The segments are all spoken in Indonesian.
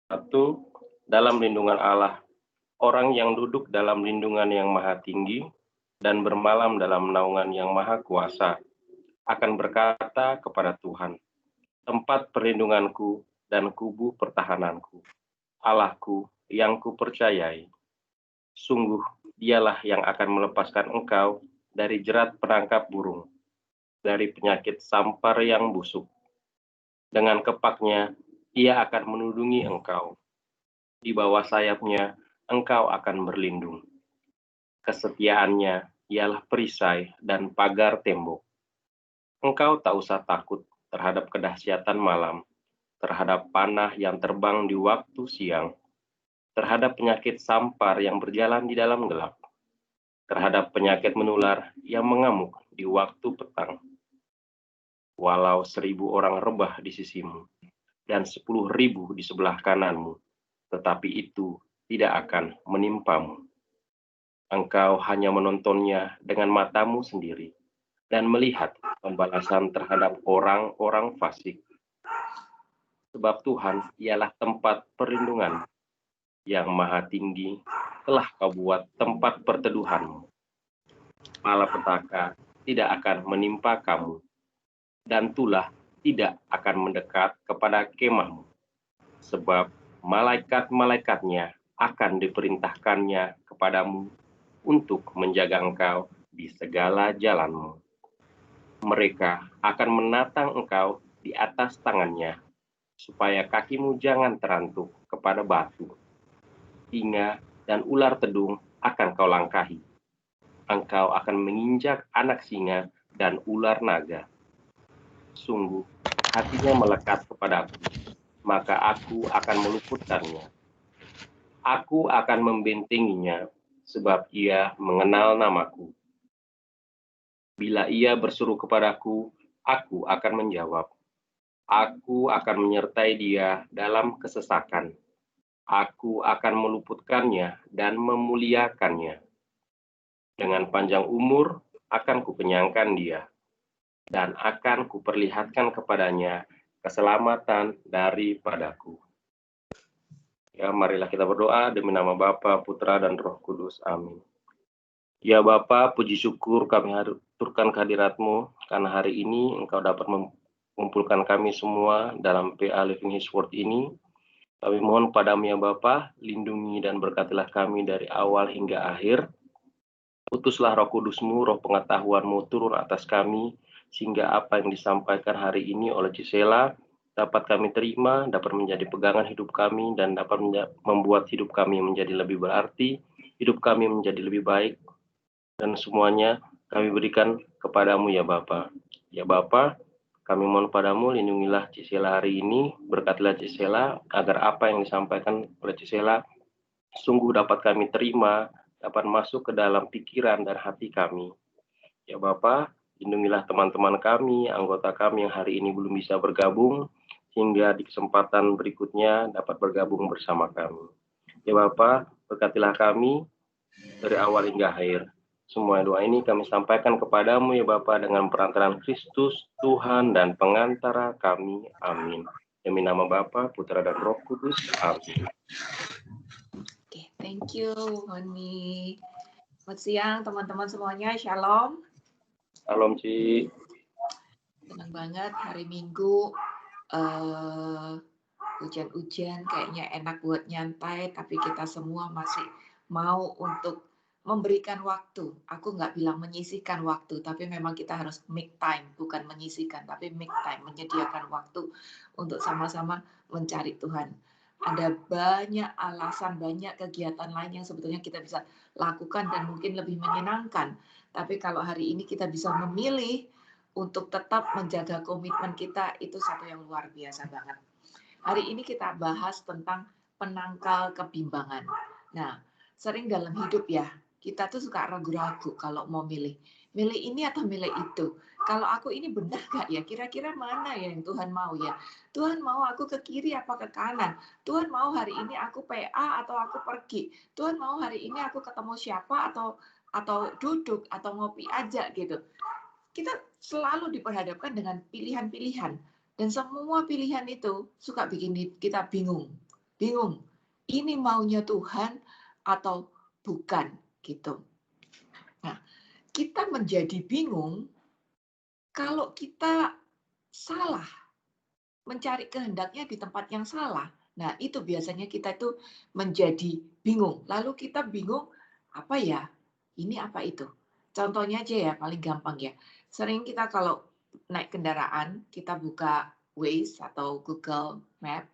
Satu, dalam lindungan Allah, orang yang duduk dalam lindungan yang maha tinggi dan bermalam dalam naungan yang maha kuasa akan berkata kepada Tuhan, tempat perlindunganku dan kubu pertahananku, Allahku yang kupercayai. Sungguh, dialah yang akan melepaskan engkau dari jerat penangkap burung, dari penyakit sampar yang busuk. Dengan kepaknya, ia akan menudungi engkau. Di bawah sayapnya, engkau akan berlindung. Kesetiaannya ialah perisai dan pagar tembok. Engkau tak usah takut terhadap kedahsyatan malam, terhadap panah yang terbang di waktu siang, terhadap penyakit sampar yang berjalan di dalam gelap, terhadap penyakit menular yang mengamuk di waktu petang. Walau 1.000 orang rebah di sisimu, dan 10.000 di sebelah kananmu, tetapi itu tidak akan menimpamu. Engkau hanya menontonnya dengan matamu sendiri dan melihat pembalasan terhadap orang-orang fasik. Sebab Tuhan ialah tempat perlindungan yang maha tinggi, telah kau buat tempat perteduhanmu. Malapetaka tidak akan menimpa kamu, dan tulah tidak akan mendekat kepada kemahmu. Sebab malaikat-malaikatnya akan diperintahkannya kepadamu untuk menjaga engkau di segala jalanmu. Mereka akan menatang engkau di atas tangannya, supaya kakimu jangan terantuk kepada batu. Singa dan ular tedung akan kau langkahi. Engkau akan menginjak anak singa dan ular naga. Sungguh, hatinya melekat kepadaku, maka aku akan meluputkannya. Aku akan membentenginya, sebab ia mengenal namaku. Bila ia berseru kepadaku, aku akan menjawab. Aku akan menyertai dia dalam kesesakan. Aku akan meluputkannya dan memuliakannya. Dengan panjang umur akan kukenyangkan dia, dan akan kuperlihatkan kepadanya keselamatan daripadaku. Ya, marilah kita berdoa demi nama Bapa, Putra, dan Roh Kudus. Amin. Ya Bapa, puji syukur kami haturkan kehadirat-Mu, karena hari ini Engkau dapat mengumpulkan kami semua dalam PA Living His Word ini. Kami mohon padamu ya Bapa, lindungi dan berkatilah kami dari awal hingga akhir. Utuslah Roh Kudus-Mu, Roh pengetahuan-Mu turun atas kami, sehingga apa yang disampaikan hari ini oleh Gisela dapat kami terima, dapat menjadi pegangan hidup kami, dan dapat membuat hidup kami menjadi lebih berarti, hidup kami menjadi lebih baik, dan semuanya kami berikan kepadamu ya Bapa. Ya Bapa, kami mohon padamu, lindungilah Cisela hari ini, berkatilah Cisela, agar apa yang disampaikan oleh Cisela sungguh dapat kami terima, dapat masuk ke dalam pikiran dan hati kami. Ya Bapa, lindungilah teman-teman kami, anggota kami yang hari ini belum bisa bergabung, sehingga di kesempatan berikutnya dapat bergabung bersama kami. Ya Bapa, berkatilah kami dari awal hingga akhir. Semua doa ini kami sampaikan kepadamu ya Bapa dengan perantaraan Kristus, Tuhan dan pengantara kami. Amin. Demi nama Bapa, Putra dan Roh Kudus. Amin. Oke, thank you, Honi. Selamat siang teman-teman semuanya. Shalom. Shalom, Ci. Senang banget hari Minggu. Hujan-hujan kayaknya enak buat nyantai, tapi kita semua masih mau untuk memberikan waktu. Aku nggak bilang menyisihkan waktu, tapi memang kita harus make time, bukan menyisihkan, tapi make time, menyediakan waktu untuk sama-sama mencari Tuhan. Ada banyak alasan, banyak kegiatan lain yang sebetulnya kita bisa lakukan dan mungkin lebih menyenangkan. Tapi kalau hari ini kita bisa memilih untuk tetap menjaga komitmen kita, itu satu yang luar biasa banget. Hari ini kita bahas tentang penangkal kebimbangan. Nah, sering dalam hidup ya, kita tuh suka ragu-ragu kalau mau milih. Milih ini atau milih itu. Kalau aku ini benar gak ya? Kira-kira mana ya yang Tuhan mau ya? Tuhan mau aku ke kiri apa ke kanan? Tuhan mau hari ini aku PA atau aku pergi? Tuhan mau hari ini aku ketemu siapa atau duduk atau ngopi aja gitu. Kita selalu diperhadapkan dengan pilihan-pilihan. Dan semua pilihan itu suka bikin kita bingung. bingung. Ini maunya Tuhan atau bukan gitu. Nah, kita menjadi bingung kalau kita salah, mencari kehendaknya di tempat yang salah. Nah, itu biasanya kita itu menjadi bingung. Lalu kita bingung, apa ya? Ini apa itu? Contohnya aja ya, paling gampang ya. Sering kita kalau naik kendaraan, kita buka Waze atau Google Map.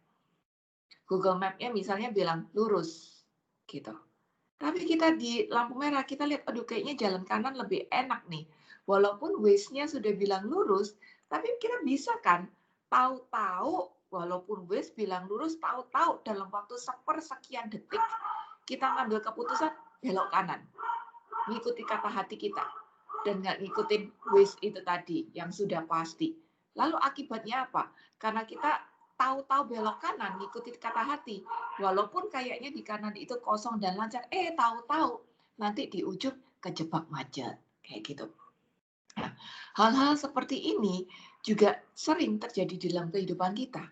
Google Map-nya misalnya bilang lurus, gitu. Tapi kita di lampu merah, kita lihat, aduh kayaknya jalan kanan lebih enak nih. Walaupun Waze-nya sudah bilang lurus, tapi kita bisa kan tahu-tahu, walaupun Waze bilang lurus, tahu-tahu dalam waktu sepersekian detik, kita ngambil keputusan belok kanan. Ngikuti kata hati kita. Dan nggak ngikutin Waze itu tadi, yang sudah pasti. Lalu akibatnya apa? Karena kita tahu-tahu belok kanan, ngikuti kata hati. Walaupun kayaknya di kanan itu kosong dan lancar, tahu-tahu nanti di ujung kejebak macet. Kayak gitu. Nah, hal-hal seperti ini juga sering terjadi dalam kehidupan kita.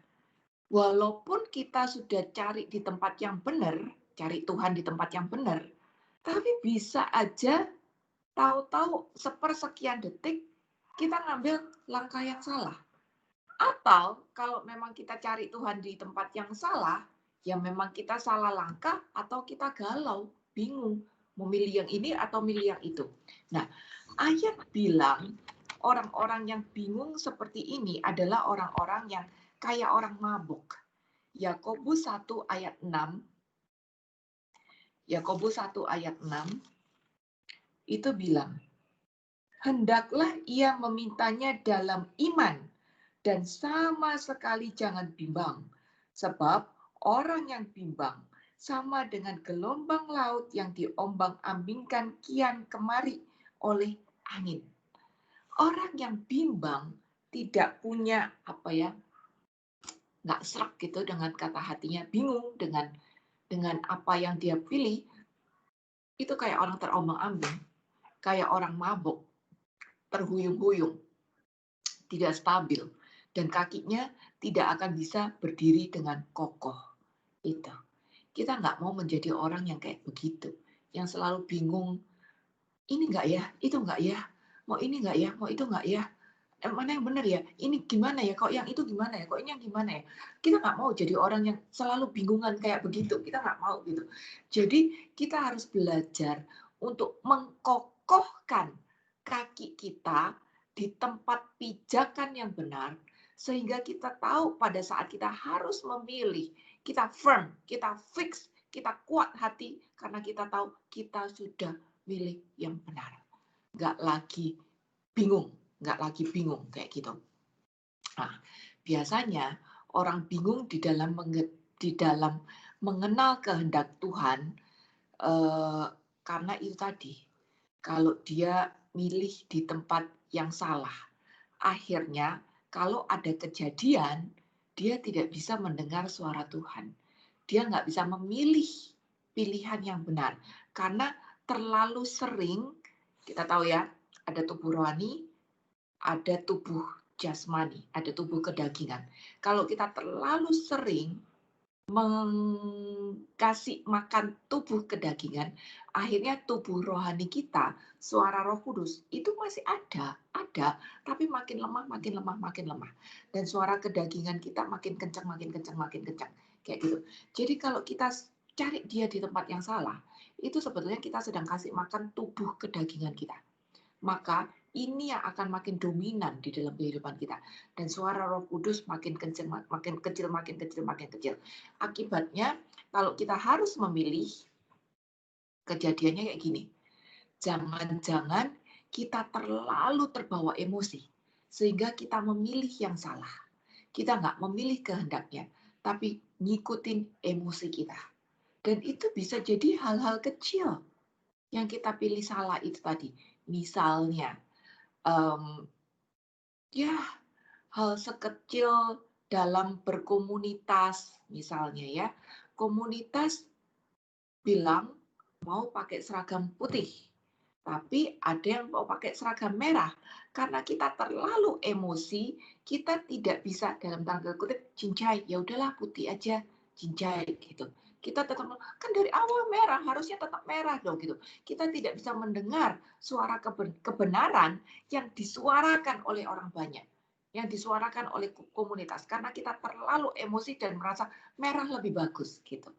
Walaupun kita sudah cari di tempat yang benar, cari Tuhan di tempat yang benar, tapi bisa aja tahu-tahu sepersekian detik kita ngambil langkah yang salah. Atau kalau memang kita cari Tuhan di tempat yang salah, ya memang kita salah langkah atau kita galau, bingung, memilih yang ini atau milih yang itu. Nah, ayat bilang orang-orang yang bingung seperti ini adalah orang-orang yang kayak orang mabuk. Yakobus 1 ayat 6. Yakobus 1 ayat 6 itu bilang, hendaklah ia memintanya dalam iman dan sama sekali jangan bimbang. Sebab orang yang bimbang sama dengan gelombang laut yang diombang-ambingkan kian kemari oleh angin. Orang yang bimbang tidak punya nggak serak gitu dengan kata hatinya, bingung dengan apa yang dia pilih, itu kayak orang terombang-ambing, kayak orang mabuk, terhuyung-huyung, tidak stabil, dan kakinya tidak akan bisa berdiri dengan kokoh. Itu. Kita nggak mau menjadi orang yang kayak begitu, yang selalu bingung, ini nggak ya, itu nggak ya, mau ini nggak ya, mau itu nggak ya, mana yang benar ya, ini gimana ya, kok yang itu gimana ya, kok ini yang gimana ya. Kita nggak mau jadi orang yang selalu bingungan kayak begitu, kita nggak mau gitu. Jadi kita harus belajar untuk mengkokohkan kaki kita di tempat pijakan yang benar, sehingga kita tahu pada saat kita harus memilih, kita firm, kita fix, kita kuat hati, karena kita tahu kita sudah milih yang benar. Nggak lagi bingung kayak gitu. Nah, biasanya orang bingung di dalam mengenal kehendak Tuhan karena itu tadi, kalau dia milih di tempat yang salah, akhirnya kalau ada kejadian, dia tidak bisa mendengar suara Tuhan. Dia nggak bisa memilih pilihan yang benar karena terlalu sering, kita tahu ya, ada tubuh rohani, ada tubuh jasmani, ada tubuh kedagingan. Kalau kita terlalu sering kasih makan tubuh kedagingan, akhirnya tubuh rohani kita, suara Roh Kudus itu masih ada, tapi makin lemah. Dan suara kedagingan kita makin kencang, kayak gitu. Jadi kalau kita cari dia di tempat yang salah, itu sebetulnya kita sedang kasih makan tubuh kedagingan kita. Maka ini yang akan makin dominan di dalam kehidupan kita. Dan suara Roh Kudus makin kecil. Akibatnya, kalau kita harus memilih, kejadiannya kayak gini. Jangan-jangan kita terlalu terbawa emosi, sehingga kita memilih yang salah. Kita nggak memilih kehendaknya, tapi ngikutin emosi kita. Dan itu bisa jadi hal-hal kecil yang kita pilih salah itu tadi. Misalnya, hal sekecil dalam berkomunitas, misalnya ya, komunitas bilang mau pakai seragam putih, tapi ada yang mau pakai seragam merah. Karena kita terlalu emosi, kita tidak bisa dalam tanda kutip cincai, ya udahlah putih aja, cincai gitu. Kita tetap, kan dari awal merah, harusnya tetap merah dong gitu. Kita tidak bisa mendengar suara kebenaran yang disuarakan oleh orang banyak, yang disuarakan oleh komunitas, karena kita terlalu emosi dan merasa merah lebih bagus gitu.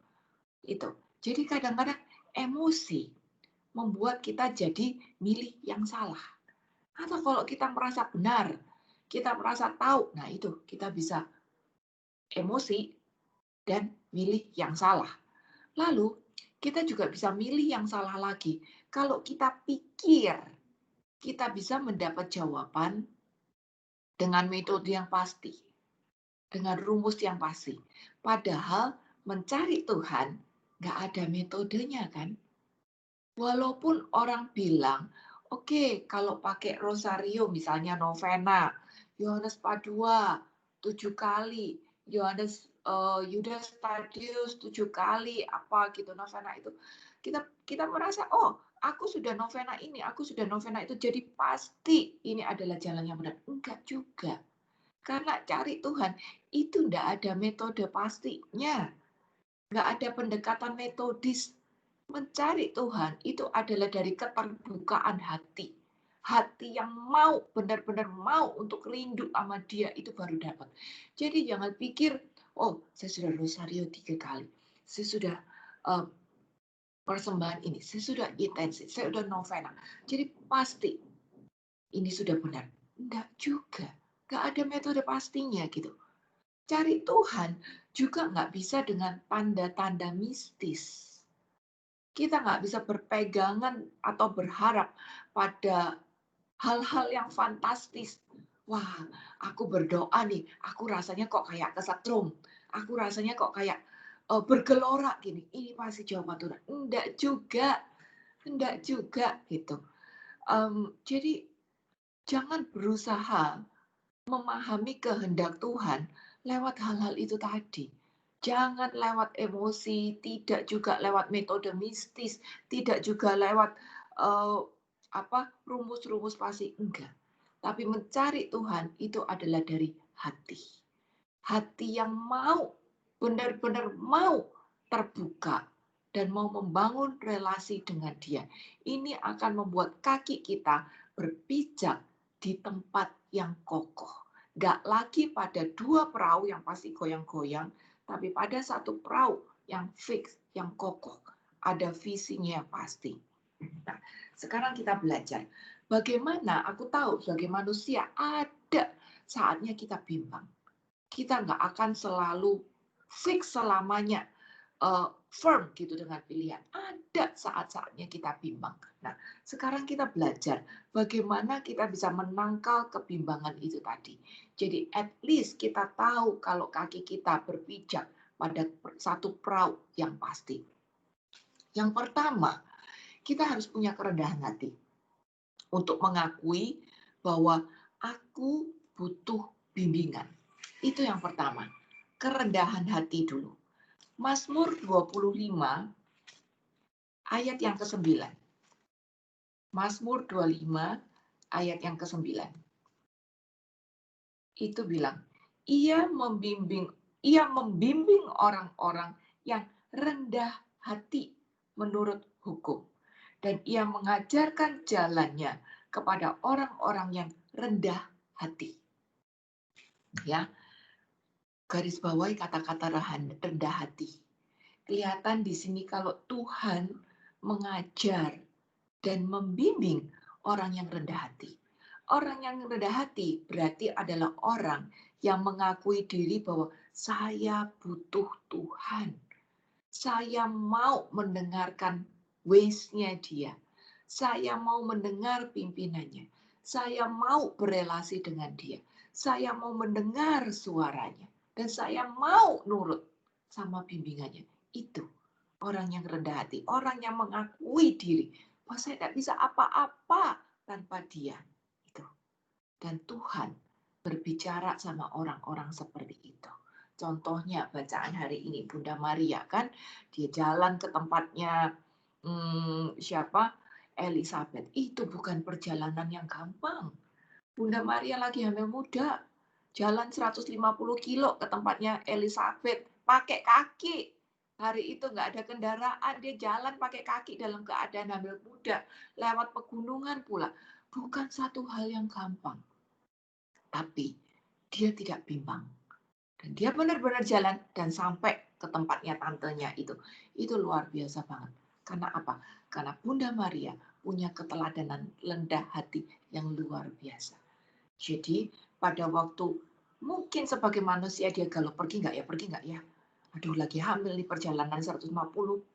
Itu. Jadi kadang-kadang emosi membuat kita jadi milih yang salah. Atau kalau kita merasa benar, kita merasa tahu, nah itu kita bisa emosi dan milih yang salah. Lalu kita juga bisa milih yang salah lagi. Kalau kita pikir kita bisa mendapat jawaban dengan metode yang pasti, dengan rumus yang pasti. Padahal mencari Tuhan nggak ada metodenya kan. Walaupun orang bilang, oke, kalau pakai rosario misalnya novena, Yohanes Padua 7 kali, Yudas Tadius 7 kali, apa gitu novena itu. Kita merasa, oh, aku sudah novena ini, aku sudah novena itu, jadi pasti ini adalah jalan yang benar. Enggak juga. Karena cari Tuhan itu enggak ada metode pastinya. Enggak ada pendekatan metodis. Mencari Tuhan itu adalah dari keterbukaan hati. Hati yang mau, benar-benar mau untuk rindu sama dia, itu baru dapat. Jadi jangan pikir, oh saya sudah rosario 3 kali. Saya sudah persembahan ini, saya sudah intensif, saya sudah novena. Jadi pasti ini sudah benar. Enggak juga. Enggak ada metode pastinya gitu. Cari Tuhan juga nggak bisa dengan tanda-tanda mistis. Kita nggak bisa berpegangan atau berharap pada hal-hal yang fantastis. Wah, aku berdoa nih, aku rasanya kok kayak kesetrum. Aku rasanya kok kayak bergelora gini. Ini pasti jawaban Tuhan. Enggak juga gitu. Jadi jangan berusaha memahami kehendak Tuhan lewat hal-hal itu tadi. Jangan lewat emosi, tidak juga lewat metode mistis, tidak juga lewat rumus-rumus pasti, enggak. Tapi mencari Tuhan itu adalah dari hati. Hati yang mau, benar-benar mau terbuka dan mau membangun relasi dengan Dia. Ini akan membuat kaki kita berpijak di tempat yang kokoh. Nggak lagi pada 2 perahu yang pasti goyang-goyang, tapi pada 1 perahu yang fix, yang kokoh. Ada visinya yang pasti. Nah, sekarang kita belajar. Bagaimana aku tahu sebagai manusia ada saatnya kita bimbang. Kita nggak akan selalu fix selamanya firm gitu dengan pilihan. Ada saat-saatnya kita bimbang. Nah, sekarang kita belajar bagaimana kita bisa menangkal kebimbangan itu tadi. Jadi at least kita tahu kalau kaki kita berpijak pada 1 perahu yang pasti. Yang pertama, kita harus punya kerendahan hati untuk mengakui bahwa aku butuh bimbingan. Itu yang pertama. Kerendahan hati dulu. Mazmur 25 ayat yang ke-9. Mazmur 25 ayat yang ke-9. Itu bilang, ia membimbing orang-orang yang rendah hati menurut hukum. Dan ia mengajarkan jalannya kepada orang-orang yang rendah hati. Ya, garis bawahi kata-kata rendah hati. Kelihatan di sini kalau Tuhan mengajar dan membimbing orang yang rendah hati. Orang yang rendah hati berarti adalah orang yang mengakui diri bahwa saya butuh Tuhan. Saya mau mendengarkan ways-nya dia. Saya mau mendengar pimpinannya. Saya mau berelasi dengan dia. Saya mau mendengar suaranya. Dan saya mau nurut sama bimbingannya. Itu orang yang rendah hati. Orang yang mengakui diri. Bahwa saya tidak bisa apa-apa tanpa dia. Itu. Dan Tuhan berbicara sama orang-orang seperti itu. Contohnya bacaan hari ini Bunda Maria kan, dia jalan ke tempatnya Elizabeth. Itu bukan perjalanan yang gampang. Bunda Maria lagi hamil muda, jalan 150 kilo ke tempatnya Elizabeth, pakai kaki. Hari itu nggak ada kendaraan, dia jalan pakai kaki dalam keadaan hamil muda, lewat pegunungan pula. Bukan satu hal yang gampang. Tapi dia tidak bimbang. Dan dia benar-benar jalan dan sampai ke tempatnya tantenya itu. Itu luar biasa banget. Karena apa? Karena Bunda Maria punya keteladanan rendah hati yang luar biasa. Jadi pada waktu mungkin sebagai manusia dia galau, pergi nggak ya? Aduh lagi hamil nih, perjalanan 150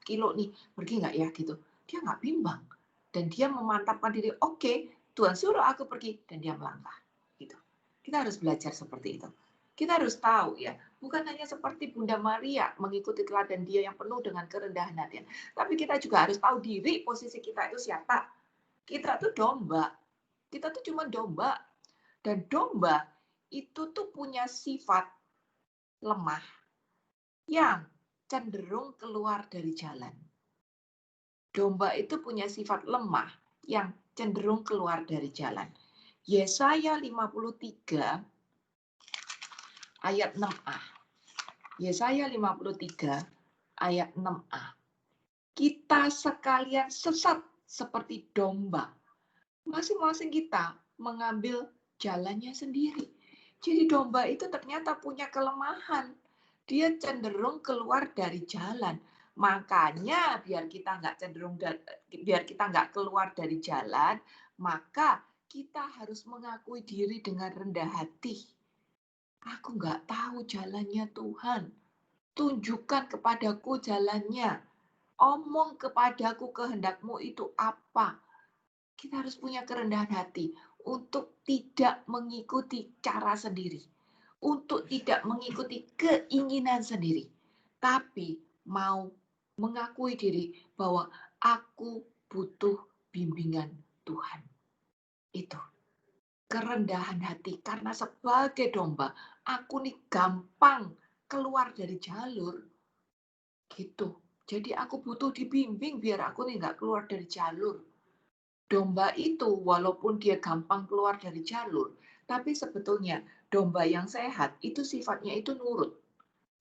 kilo nih, pergi nggak ya gitu. Dia nggak bimbang. Dan dia memantapkan diri, oke, Tuhan suruh aku pergi, dan dia melangkah. Gitu. Kita harus belajar seperti itu. Kita harus tahu ya, bukan hanya seperti Bunda Maria mengikuti teladan dia yang penuh dengan kerendahan hati, tapi kita juga harus tahu diri posisi kita itu siapa. Kita tuh domba. Kita tuh cuma domba. Dan domba itu tuh punya sifat lemah yang cenderung keluar dari jalan. Domba itu punya sifat lemah yang cenderung keluar dari jalan. Yesaya 53 ayat 6a. Yesaya 53 ayat 6a. Kita sekalian sesat seperti domba. Masing-masing kita mengambil jalannya sendiri. Jadi domba itu ternyata punya kelemahan. Dia cenderung keluar dari jalan. Makanya biar kita nggak keluar dari jalan, maka kita harus mengakui diri dengan rendah hati. Aku nggak tahu jalannya Tuhan. Tunjukkan kepadaku jalannya. Omong kepadaku kehendakmu itu apa. Kita harus punya kerendahan hati untuk tidak mengikuti cara sendiri. Untuk tidak mengikuti keinginan sendiri. Tapi mau mengakui diri bahwa aku butuh bimbingan Tuhan. Itu. Kerendahan hati. Karena sebagai domba, aku nih gampang keluar dari jalur. Gitu. Jadi aku butuh dibimbing biar aku nih nggak keluar dari jalur. Domba itu walaupun dia gampang keluar dari jalur, tapi sebetulnya domba yang sehat itu sifatnya itu nurut.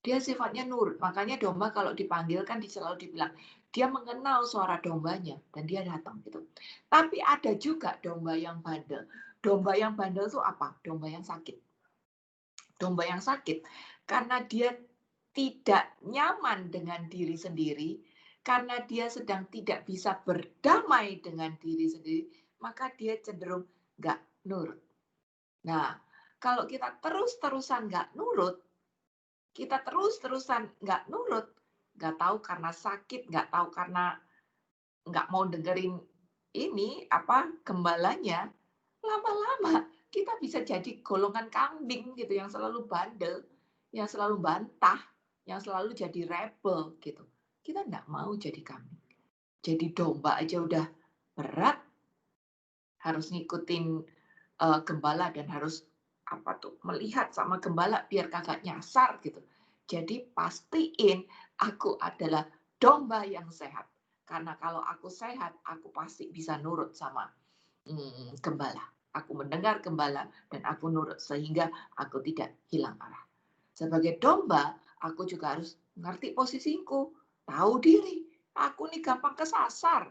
Dia sifatnya nurut. Makanya domba kalau dipanggil kan selalu dibilang dia mengenal suara dombanya dan dia datang gitu. Tapi ada juga domba yang bandel. Domba yang bandel itu apa? Domba yang sakit. Domba yang sakit karena dia tidak nyaman dengan diri sendiri, karena dia sedang tidak bisa berdamai dengan diri sendiri, maka dia cenderung nggak nurut. Nah, kalau kita terus-terusan nggak nurut, kita terus-terusan nggak nurut, nggak tahu karena sakit, nggak tahu karena nggak mau dengerin ini apa gembalanya, lama-lama kita bisa jadi golongan kambing gitu yang selalu bandel, yang selalu bantah, yang selalu jadi rebel gitu. Kita nggak mau jadi kambing. Jadi domba aja udah berat, harus ngikutin gembala dan harus apa tuh melihat sama gembala biar kagak nyasar gitu. Jadi pastiin aku adalah domba yang sehat. Karena kalau aku sehat, aku pasti bisa nurut sama gembala. Aku mendengar gembala dan aku nurut sehingga aku tidak hilang arah. Sebagai domba, aku juga harus ngerti posisiku, tahu diri. Aku nih gampang kesasar.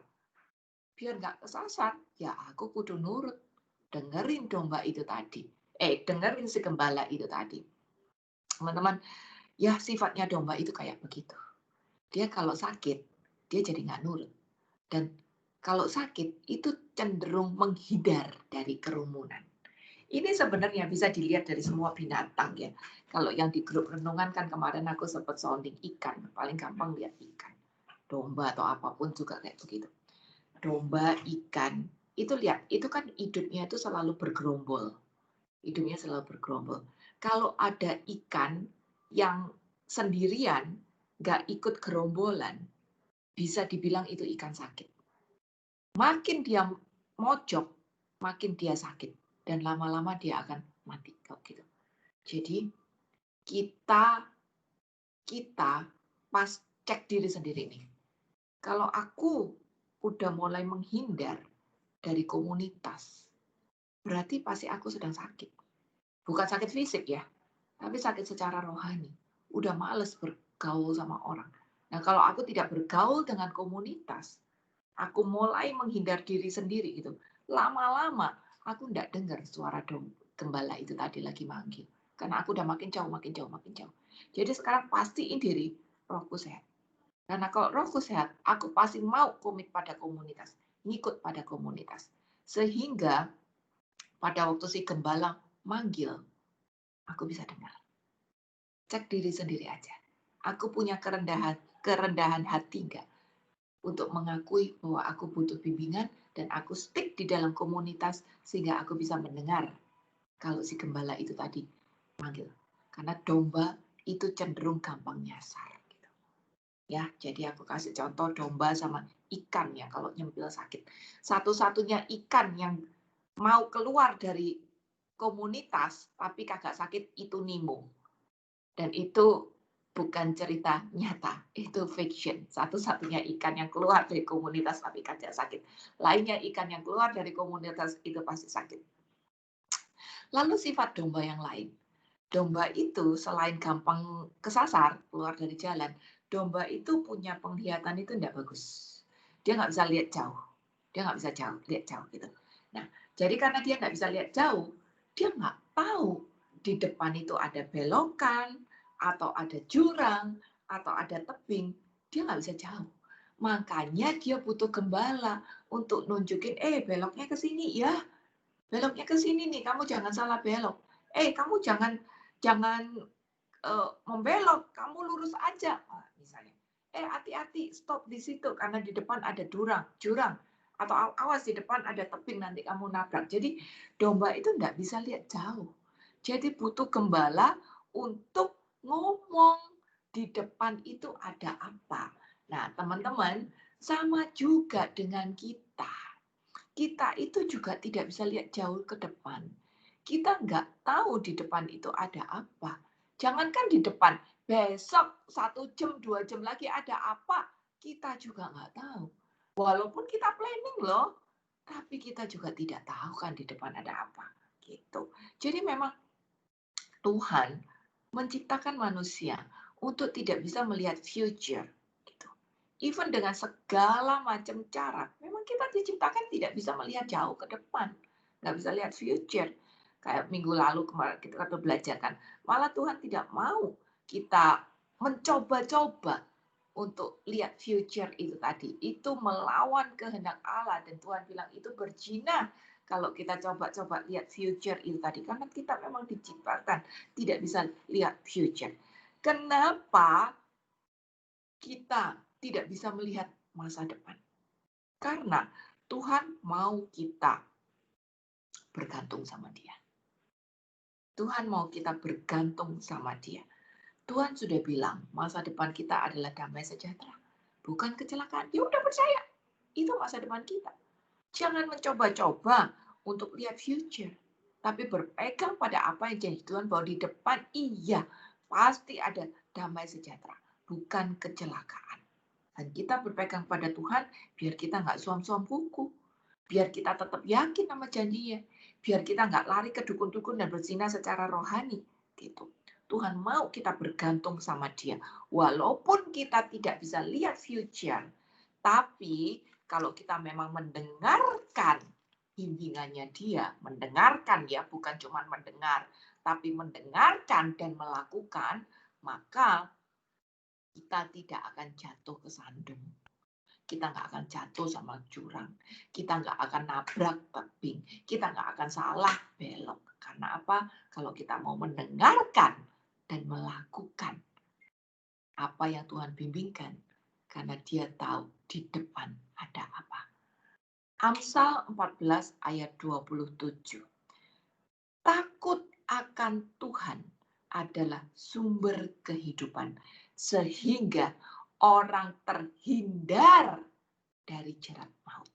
Biar nggak kesasar, ya aku kudu nurut. Dengerin domba itu tadi. Dengerin si gembala itu tadi. Teman-teman, ya sifatnya domba itu kayak begitu. Dia kalau sakit, dia jadi nggak nurut. Dan kalau sakit, itu cenderung menghindar dari kerumunan. Ini sebenarnya bisa dilihat dari semua binatang ya. Kalau yang di grup renungan kan kemarin aku sempat sounding ikan. Paling gampang lihat ikan. Domba atau apapun juga kayak begitu. Domba, ikan, itu lihat, itu kan hidupnya itu selalu bergerombol. Hidupnya selalu bergerombol. Kalau ada ikan yang sendirian, nggak ikut gerombolan, bisa dibilang itu ikan sakit. Makin dia mojok, makin dia sakit. Dan lama-lama dia akan mati. Gitu. Jadi kita pas cek diri sendiri nih. Kalau aku udah mulai menghindar dari komunitas, berarti pasti aku sedang sakit. Bukan sakit fisik ya, tapi sakit secara rohani. Udah males bergaul sama orang. Nah, kalau aku tidak bergaul dengan komunitas, aku mulai menghindar diri sendiri gitu. Lama-lama aku tidak dengar suara gembala itu tadi lagi manggil. Karena aku udah makin jauh, makin jauh, makin jauh. Jadi sekarang pastiin diri, rohku sehat. Karena kalau rohku sehat, aku pasti mau komit pada komunitas, ngikut pada komunitas. Sehingga pada waktu si gembala manggil, aku bisa dengar. Cek diri sendiri aja. Aku punya kerendahan hati enggak untuk mengakui bahwa aku butuh bimbingan dan aku stick di dalam komunitas sehingga aku bisa mendengar kalau si gembala itu tadi manggil. Karena domba itu cenderung gampang nyasar. Gitu. Ya, jadi aku kasih contoh domba sama ikan ya kalau nyempil sakit. Satu-satunya ikan yang mau keluar dari komunitas tapi kagak sakit itu Nemo. Dan itu bukan cerita nyata, itu fiction. Satu-satunya ikan yang keluar dari komunitas tapi kagak sakit. Lainnya ikan yang keluar dari komunitas itu pasti sakit. Lalu sifat domba yang lain. Domba itu selain gampang kesasar, keluar dari jalan, domba itu punya penglihatan itu tidak bagus. Dia nggak bisa lihat jauh. Dia nggak bisa lihat jauh gitu. Nah, jadi karena dia nggak bisa lihat jauh, dia nggak tahu di depan itu ada belokan, atau ada jurang, atau ada tebing. Dia nggak bisa jauh. Makanya dia butuh gembala untuk nunjukin, beloknya ke sini ya. Beloknya ke sini nih, kamu jangan salah belok. Kamu jangan membelok, kamu lurus aja. Misalnya, hati-hati, stop di situ karena di depan ada jurang. Atau awas di depan ada tebing nanti kamu nabrak. Jadi domba itu nggak bisa lihat jauh. Jadi butuh gembala untuk ngomong di depan itu ada apa. Nah, teman-teman, sama juga dengan kita. Kita itu juga tidak bisa lihat jauh ke depan. Kita nggak tahu di depan itu ada apa. Jangankan di depan, besok 1 jam, 2 jam lagi ada apa, kita juga nggak tahu. Walaupun kita planning loh, tapi kita juga tidak tahu kan di depan ada apa. Gitu. Jadi memang Tuhan menciptakan manusia untuk tidak bisa melihat future. Gitu. Even dengan segala macam cara, memang kita diciptakan tidak bisa melihat jauh ke depan. Nggak bisa lihat future. Kayak minggu lalu kemarin kita belajar kan. Malah Tuhan tidak mau kita mencoba-coba untuk lihat future itu tadi. Itu melawan kehendak Allah. Dan Tuhan bilang itu berzina kalau kita coba-coba lihat future itu tadi. Karena kita memang diciptakan tidak bisa lihat future. Kenapa kita tidak bisa melihat masa depan? Karena Tuhan mau kita bergantung sama Dia. Tuhan mau kita bergantung sama Dia. Tuhan sudah bilang masa depan kita adalah damai sejahtera, bukan kecelakaan. Ya udah percaya, itu masa depan kita. Jangan mencoba-coba untuk lihat future, tapi berpegang pada apa yang jadi Tuhan bahwa di depan iya pasti ada damai sejahtera, bukan kecelakaan. Dan kita berpegang pada Tuhan biar kita nggak suam-suam kuku, biar kita tetap yakin sama janjinya, biar kita nggak lari ke dukun-dukun dan berzina secara rohani, gitu. Tuhan mau kita bergantung sama Dia. Walaupun kita tidak bisa lihat future, tapi kalau kita memang mendengarkan bimbingannya Dia, mendengarkan ya, bukan cuma mendengar, tapi mendengarkan dan melakukan, maka kita tidak akan jatuh ke sandung. Kita nggak akan jatuh sama jurang. Kita nggak akan nabrak tebing. Kita nggak akan salah belok. Karena apa? Kalau kita mau mendengarkan dan melakukan apa yang Tuhan bimbingkan, karena Dia tahu di depan ada apa. Amsal 14 ayat 27. Takut akan Tuhan adalah sumber kehidupan, sehingga orang terhindar dari jerat maut.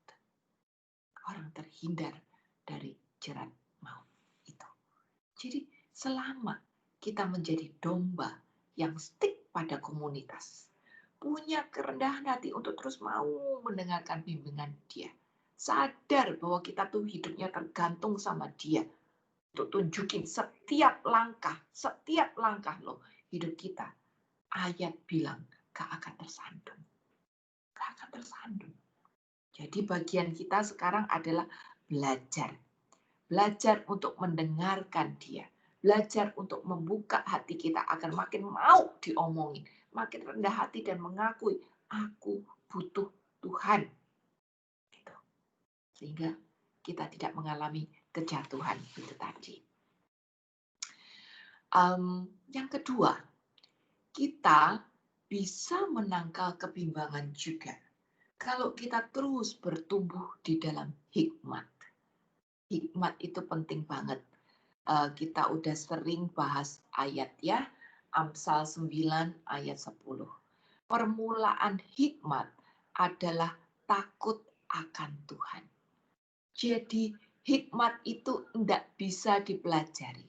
Orang terhindar dari jerat maut itu. Jadi selama kita menjadi domba yang stick pada komunitas, punya kerendahan hati untuk terus mau mendengarkan bimbingan Dia, sadar bahwa kita tuh hidupnya tergantung sama Dia, untuk tunjukin setiap langkah loh hidup kita ayat bilang gak akan tersandung. Gak akan tersandung. Jadi bagian kita sekarang adalah belajar. Belajar untuk mendengarkan dia. Belajar untuk membuka hati kita agar makin mau diomongin. Makin rendah hati dan mengakui, aku butuh Tuhan. Gitu. Sehingga kita tidak mengalami kejatuhan itu tadi. Yang kedua, kita bisa menangkal kebimbangan juga kalau kita terus bertumbuh di dalam hikmat. Hikmat itu penting banget. Kita udah sering bahas ayat ya, Amsal 9 ayat 10. Permulaan hikmat adalah takut akan Tuhan. Jadi hikmat itu tidak bisa dipelajari.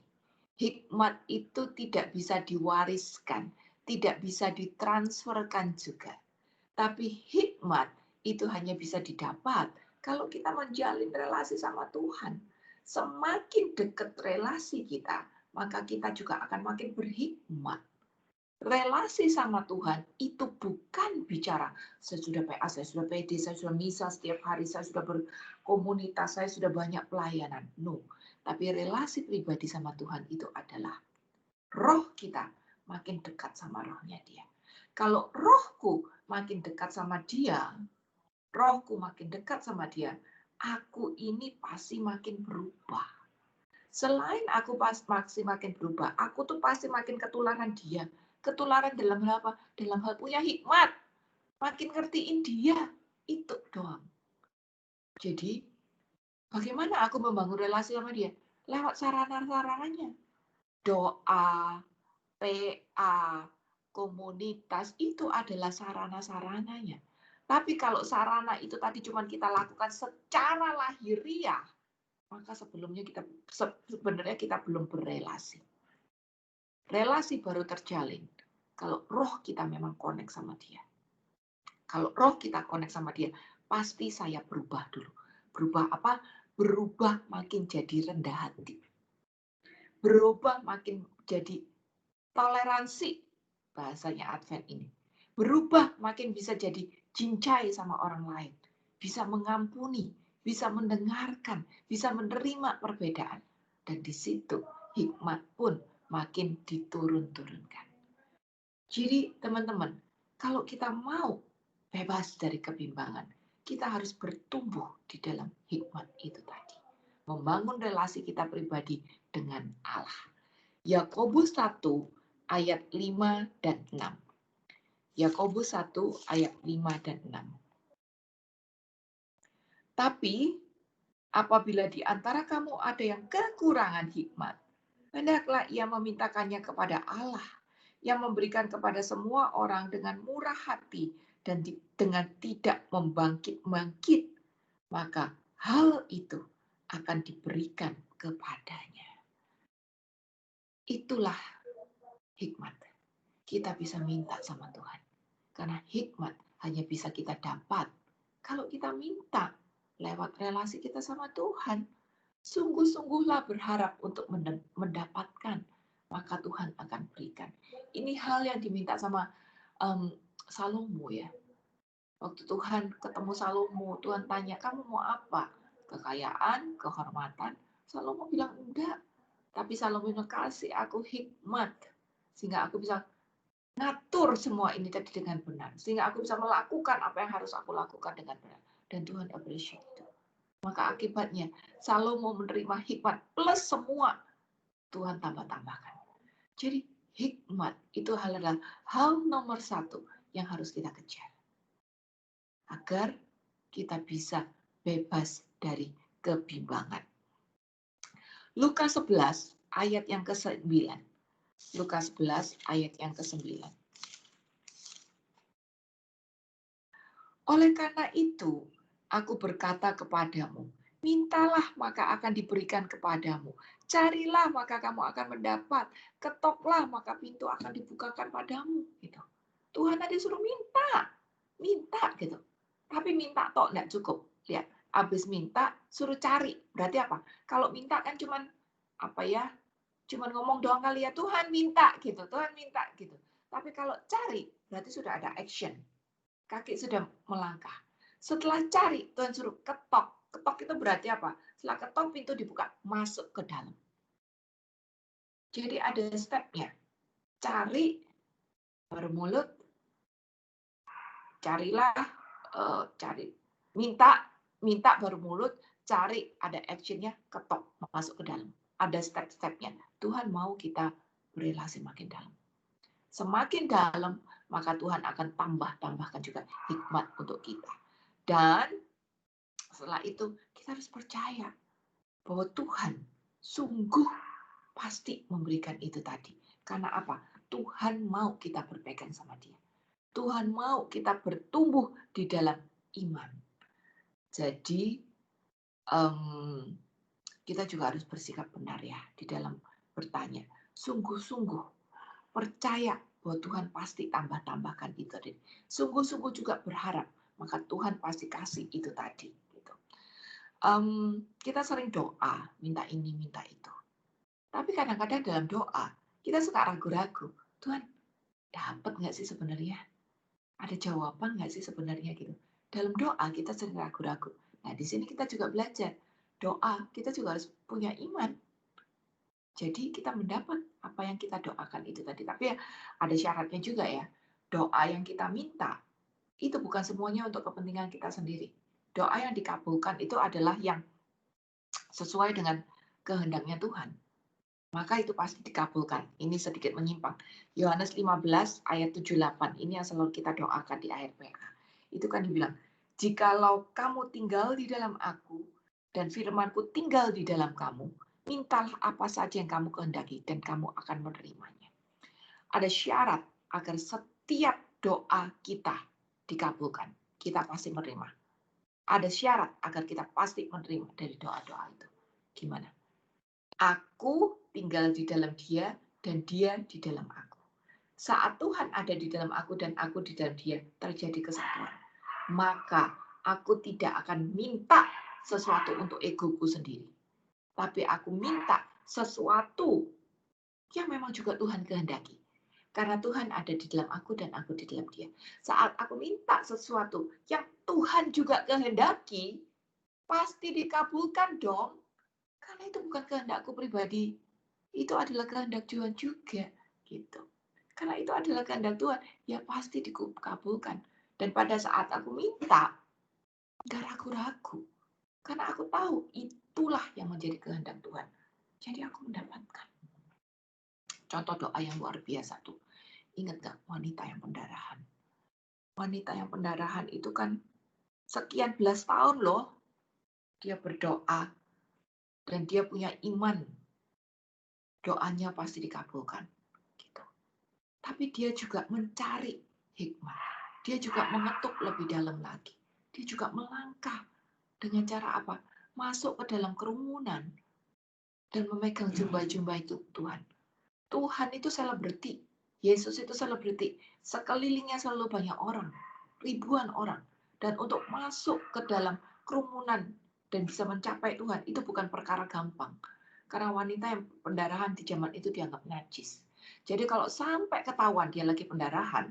Hikmat itu tidak bisa diwariskan, tidak bisa ditransferkan juga. Tapi hikmat itu hanya bisa didapat kalau kita menjalin relasi sama Tuhan. Semakin dekat relasi kita, maka kita juga akan makin berhikmat. Relasi sama Tuhan itu bukan bicara saya sudah PA, saya sudah PD, saya sudah misa setiap hari, saya sudah berkomunitas, saya sudah banyak pelayanan. No. Tapi relasi pribadi sama Tuhan itu adalah roh kita makin dekat sama rohnya dia. Kalau rohku makin dekat sama dia, rohku makin dekat sama dia, aku ini pasti makin berubah. Selain aku pasti makin berubah, aku tuh pasti makin ketularan dia. Ketularan dalam hal apa? Dalam hal punya hikmat. Makin ngertiin dia. Itu doang. Jadi, bagaimana aku membangun relasi sama dia? Lewat sarana-sarananya. Doa, PA, komunitas, itu adalah sarana-sarananya. Tapi kalau sarana itu tadi cuma kita lakukan secara lahiriah, maka sebenarnya kita belum berrelasi. Relasi baru terjalin kalau roh kita memang connect sama dia. Kalau roh kita connect sama dia, pasti saya berubah dulu. Berubah apa? Berubah makin jadi rendah hati. Berubah makin jadi toleransi, bahasanya Advent ini. Berubah makin bisa jadi cincai sama orang lain. Bisa mengampuni, bisa mendengarkan, bisa menerima perbedaan. Dan di situ hikmat pun makin diturun-turunkan. Jadi teman-teman, kalau kita mau bebas dari kebimbangan, kita harus bertumbuh di dalam hikmat itu tadi. Membangun relasi kita pribadi dengan Allah. Yakobus 1 ayat 5 dan 6. Yakobus 1 ayat 5 dan 6. Tapi apabila di antara kamu ada yang kekurangan hikmat, hendaklah ia memintakannya kepada Allah yang memberikan kepada semua orang dengan murah hati dan dengan tidak membangkit-bangkit, maka hal itu akan diberikan kepadanya. Itulah hikmat. Kita bisa minta sama Tuhan. Karena hikmat hanya bisa kita dapat kalau kita minta lewat relasi kita sama Tuhan. Sungguh-sungguhlah berharap untuk mendapatkan, maka Tuhan akan berikan. Ini hal yang diminta sama Salomo ya. Waktu Tuhan ketemu Salomo, Tuhan tanya, kamu mau apa? Kekayaan, kehormatan? Salomo bilang enggak. Tapi Salomo bilang, kasih aku hikmat. Sehingga aku bisa ngatur semua ini tadi dengan benar. Sehingga aku bisa melakukan apa yang harus aku lakukan dengan benar. Dan Tuhan appreciate itu. Maka akibatnya Salomo menerima hikmat plus semua Tuhan tambah-tambahkan. Jadi hikmat itu adalah hal nomor 1 yang harus kita kejar. Agar kita bisa bebas dari kebimbangan. Lukas 11 ayat yang ke-9. Lukas 11 ayat yang ke-9. Oleh karena itu, aku berkata kepadamu, mintalah maka akan diberikan kepadamu. Carilah maka kamu akan mendapat. Ketoklah maka pintu akan dibukakan padamu. Gitu. Tuhan tadi suruh minta gitu. Tapi minta tok enggak cukup. Lihat, habis minta suruh cari. Berarti apa? Kalau minta kan cuman apa ya? Cuman ngomong doang kali ya, Tuhan minta gitu. Tuhan minta gitu. Tapi kalau cari, berarti sudah ada action. Kaki sudah melangkah. Setelah cari, Tuhan suruh ketok. Ketok itu berarti apa? Setelah ketok, pintu dibuka, masuk ke dalam. Jadi ada stepnya. Cari, baru mulut, carilah, cari. Minta baru mulut, cari, ada actionnya, ketok, masuk ke dalam. Ada step-stepnya. Tuhan mau kita berrelasi makin dalam. Semakin dalam, maka Tuhan akan tambahkan juga hikmat untuk kita. Dan setelah itu, kita harus percaya bahwa Tuhan sungguh pasti memberikan itu tadi. Karena apa? Tuhan mau kita berpegang sama Dia. Tuhan mau kita bertumbuh di dalam iman. Jadi, kita juga harus bersikap benar ya di dalam bertanya. Sungguh-sungguh percaya bahwa Tuhan pasti tambahkan itu tadi. Sungguh-sungguh juga berharap, maka Tuhan pasti kasih itu tadi. Gitu. Kita sering doa, minta ini, minta itu. Tapi kadang-kadang dalam doa, kita suka ragu-ragu. Tuhan, dapat nggak sih sebenarnya? Ada jawaban nggak sih sebenarnya gitu? Dalam doa kita sering ragu-ragu. Nah, di sini kita juga belajar. Doa, kita juga harus punya iman. Jadi kita mendapat apa yang kita doakan itu tadi. Tapi ya ada syaratnya juga ya. Doa yang kita minta, itu bukan semuanya untuk kepentingan kita sendiri. Doa yang dikabulkan itu adalah yang sesuai dengan kehendaknya Tuhan. Maka itu pasti dikabulkan. Ini sedikit menyimpang. Yohanes 15 ayat 78. Ini yang selalu kita doakan di akhir PA. Itu kan dibilang, jikalau kamu tinggal di dalam aku, dan firmanku tinggal di dalam kamu, mintalah apa saja yang kamu kehendaki, dan kamu akan menerimanya. Ada syarat agar setiap doa kita dikabulkan. Kita pasti menerima. Ada syarat agar kita pasti menerima dari doa-doa itu. Gimana? Aku tinggal di dalam Dia, dan Dia di dalam aku. Saat Tuhan ada di dalam aku dan aku di dalam Dia, terjadi kesatuan. Maka aku tidak akan minta sesuatu untuk egoku sendiri. Tapi aku minta sesuatu yang memang juga Tuhan kehendaki. Karena Tuhan ada di dalam aku dan aku di dalam Dia. Saat aku minta sesuatu yang Tuhan juga kehendaki, pasti dikabulkan dong. Karena itu bukan kehendakku pribadi. Itu adalah kehendak Tuhan juga. Gitu. Karena itu adalah kehendak Tuhan, ya pasti dikabulkan. Dan pada saat aku minta, gak ragu-ragu. Karena aku tahu itulah yang menjadi kehendak Tuhan. Jadi aku mendapatkan. Contoh doa yang luar biasa tuh. Ingat gak wanita yang pendarahan? Wanita yang pendarahan itu kan sekian belas tahun loh. Dia berdoa. Dan dia punya iman. Doanya pasti dikabulkan. Gitu. Tapi dia juga mencari hikmah. Dia juga mengetuk lebih dalam lagi. Dia juga melangkah dengan cara apa? Masuk ke dalam kerumunan dan memegang jumlah-jumlah itu Tuhan. Tuhan itu selebriti. Yesus itu selebriti. Sekelilingnya selalu banyak orang. Ribuan orang. Dan untuk masuk ke dalam kerumunan dan bisa mencapai Tuhan, itu bukan perkara gampang. Karena wanita yang pendarahan di zaman itu dianggap najis. Jadi kalau sampai ketahuan dia lagi pendarahan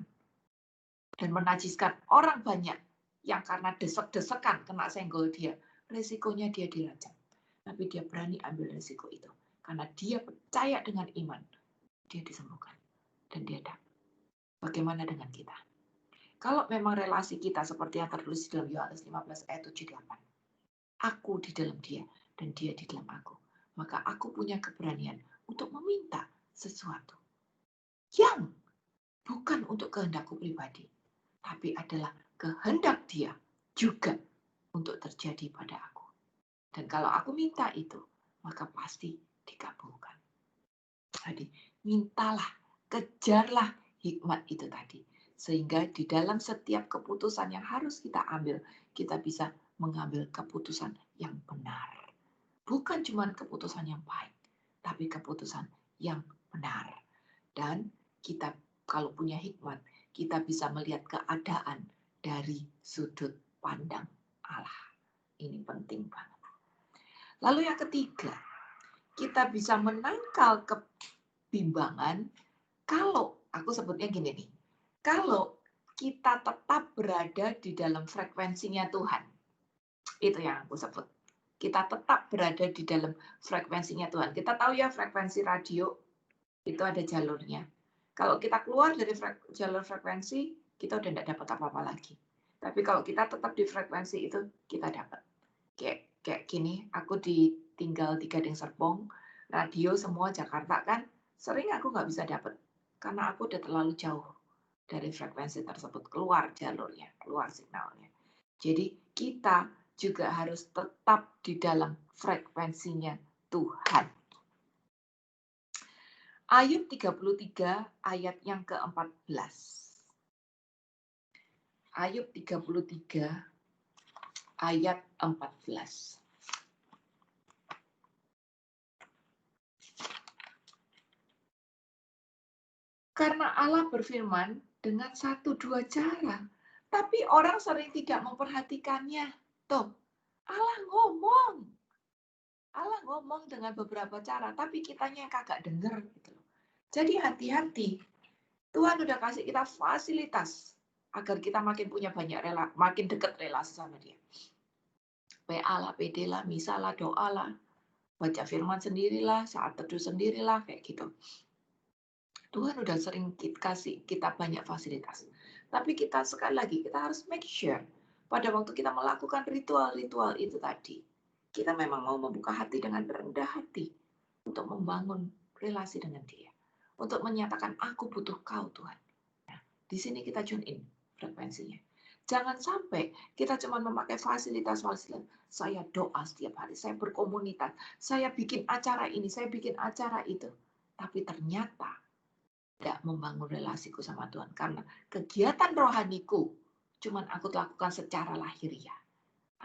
dan menajiskan orang banyak yang karena desek-desekan kena senggol dia, resikonya dia dirajam. Tapi dia berani ambil resiko itu. Karena dia percaya dengan iman, dia disembuhkan. Dan dia dapat. Bagaimana dengan kita? Kalau memang relasi kita seperti yang tertulis dalam Yohanes 15 ayat 78. Aku di dalam dia dan dia di dalam aku. Maka aku punya keberanian untuk meminta sesuatu yang bukan untuk kehendakku pribadi, tapi adalah kehendak dia juga untuk terjadi pada aku. Dan kalau aku minta itu, maka pasti dikabulkan. Jadi, mintalah, kejarlah hikmat itu tadi. Sehingga di dalam setiap keputusan yang harus kita ambil, kita bisa mengambil keputusan yang benar. Bukan cuma keputusan yang baik, tapi keputusan yang benar. Dan kita kalau punya hikmat, kita bisa melihat keadaan dari sudut pandang Allah. Ini penting banget. Lalu yang ketiga, kita bisa menangkal kebimbangan kalau aku sebutnya gini nih. Kalau kita tetap berada di dalam frekuensinya Tuhan, itu yang aku sebut. Kita tetap berada di dalam frekuensinya Tuhan. Kita tahu ya frekuensi radio itu ada jalurnya. Kalau kita keluar dari jalur frekuensi, kita udah tidak dapat apa-apa lagi. Tapi kalau kita tetap di frekuensi itu, kita dapat. Kayak gini, aku tinggal di Gading Serpong, radio semua Jakarta kan, sering aku nggak bisa dapat. Karena aku udah terlalu jauh dari frekuensi tersebut, keluar jalurnya, keluar signalnya. Jadi kita juga harus tetap di dalam frekuensinya Tuhan. Ayub 33 ayat yang ke-14. Ayub 33 ayat 14. Karena Allah berfirman dengan 1-2 cara, tapi orang sering tidak memperhatikannya. Tuh, Allah ngomong dengan beberapa cara, tapi kitanya yang kagak denger gitu. Jadi hati-hati. Tuhan udah kasih kita fasilitas agar kita makin punya banyak makin dekat relasi sama Dia. PA lah, PD lah, misa lah, doa lah, baca firman sendirilah, saat teduh sendirilah, kayak gitu. Tuhan udah sering kasih kita banyak fasilitas. Tapi kita sekali lagi, kita harus make sure pada waktu kita melakukan ritual-ritual itu tadi, kita memang mau membuka hati dengan rendah hati untuk membangun relasi dengan Dia. Untuk menyatakan, aku butuh Kau Tuhan. Nah, di sini kita tune in frekuensinya. Jangan sampai kita cuma memakai fasilitas-fasilitas. Saya doa setiap hari, saya berkomunitas, saya bikin acara ini, saya bikin acara itu. Tapi ternyata tidak membangun relasiku sama Tuhan. Karena kegiatan rohaniku cuman aku lakukan secara lahiriah.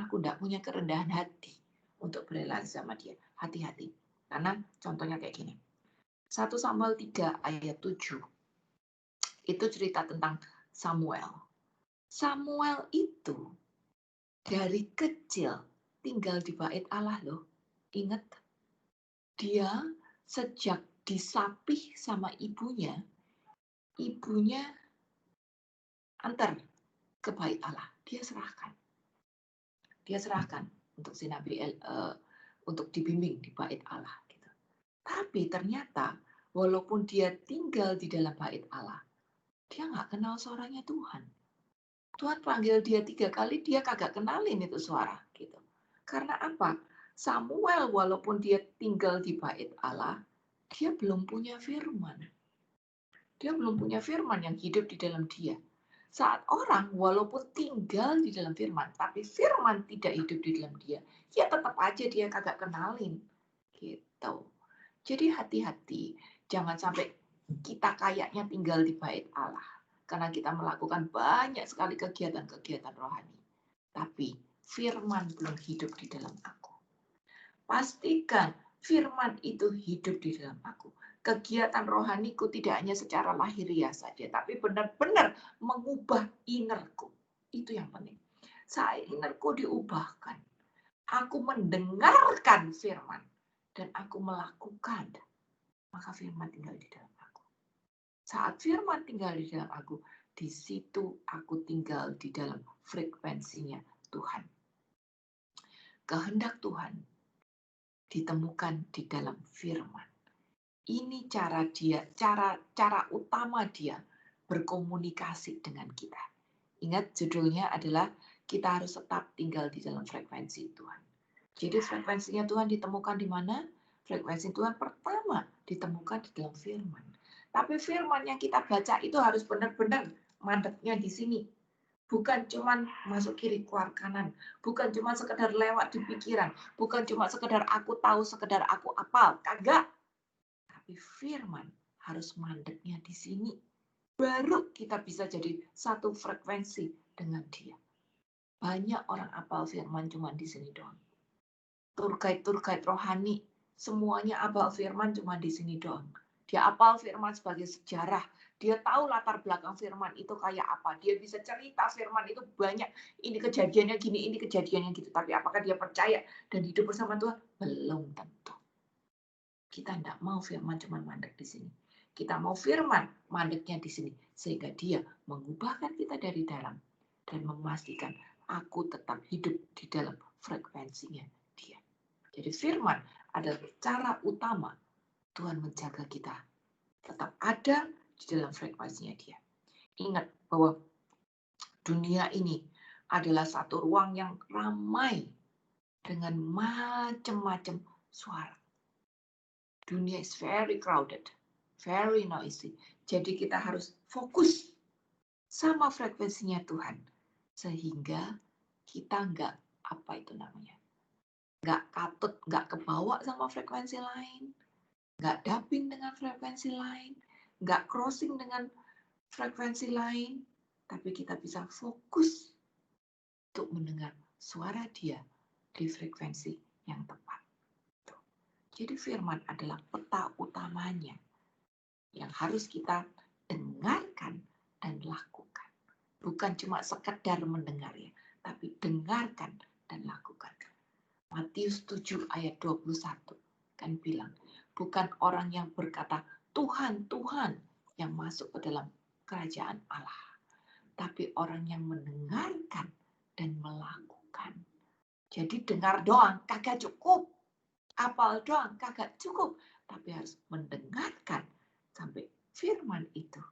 Aku tidak punya kerendahan hati untuk berrelasi sama Dia. Hati-hati. Karena contohnya kayak gini. 1 Samuel 3 ayat 7. Itu cerita tentang Samuel. Samuel itu dari kecil tinggal di bait Allah loh. Ingat, dia sejak disapih sama ibunya antar ke bait Allah. Dia serahkan untuk si Nabi untuk dibimbing di bait Allah. Gitu. Tapi ternyata walaupun dia tinggal di dalam bait Allah, dia nggak kenal suaranya Tuhan. Tuhan panggil dia 3 kali, dia kagak kenalin itu suara. Gitu. Karena apa? Samuel walaupun dia tinggal di bait Allah, dia belum punya firman. Dia belum punya firman yang hidup di dalam dia. Saat orang walaupun tinggal di dalam firman, tapi firman tidak hidup di dalam dia, ya tetap aja dia kagak kenalin. Gitu. Jadi hati-hati, jangan sampai kita kayaknya tinggal di bait Allah. Karena kita melakukan banyak sekali kegiatan-kegiatan rohani. Tapi firman belum hidup di dalam aku. Pastikan firman itu hidup di dalam aku. Kegiatan rohaniku tidak hanya secara lahiriah saja, tapi benar-benar mengubah innerku. Itu yang penting. Saya innerku diubahkan. Aku mendengarkan firman dan aku melakukan. Maka firman tinggal di dalam aku. Saat firman tinggal di dalam aku, di situ aku tinggal di dalam frekuensinya Tuhan. Kehendak Tuhan ditemukan di dalam firman. Ini cara utama dia berkomunikasi dengan kita. Ingat judulnya adalah kita harus tetap tinggal di dalam frekuensi Tuhan. Jadi frekuensinya Tuhan ditemukan di mana? Frekuensi Tuhan pertama ditemukan di dalam firman. Tapi firman yang kita baca itu harus benar-benar mandeknya di sini. Bukan cuma masuk kiri keluar kanan, bukan cuma sekedar lewat di pikiran, bukan cuma sekedar aku tahu, sekedar aku apal, kagak. Tapi firman harus mandeknya di sini. Baru kita bisa jadi satu frekuensi dengan Dia. Banyak orang apal firman cuma di sini doang. Tour guide rohani, semuanya apal firman cuma di sini doang. Dia apal firman sebagai sejarah. Dia tahu latar belakang firman itu kayak apa. Dia bisa cerita firman itu banyak. Ini kejadiannya gini, ini kejadiannya gitu. Tapi apakah dia percaya dan hidup bersama Tuhan? Belum tentu. Kita tidak mau firman cuma mandek di sini. Kita mau firman, mandeknya di sini. Sehingga dia mengubahkan kita dari dalam dan memastikan aku tetap hidup di dalam frekuensinya dia. Jadi firman adalah cara utama Tuhan menjaga kita tetap ada di dalam frekuensinya dia. Ingat bahwa dunia ini adalah satu ruang yang ramai dengan macam-macam suara. Dunia is very crowded, very noisy. Jadi kita harus fokus sama frekuensinya Tuhan. Sehingga kita nggak katut, nggak kebawa sama frekuensi lain, nggak dubbing dengan frekuensi lain, nggak crossing dengan frekuensi lain, tapi kita bisa fokus untuk mendengar suara dia di frekuensi yang tepat. Jadi firman adalah peta utamanya yang harus kita dengarkan dan lakukan. Bukan cuma sekedar mendengar ya, tapi dengarkan dan lakukan. Matius 7 ayat 21 kan bilang, bukan orang yang berkata Tuhan, Tuhan yang masuk ke dalam kerajaan Allah, tapi orang yang mendengarkan dan melakukan. Jadi dengar doang kagak cukup, apal doang kagak cukup, tapi harus mendengarkan sampai firman itu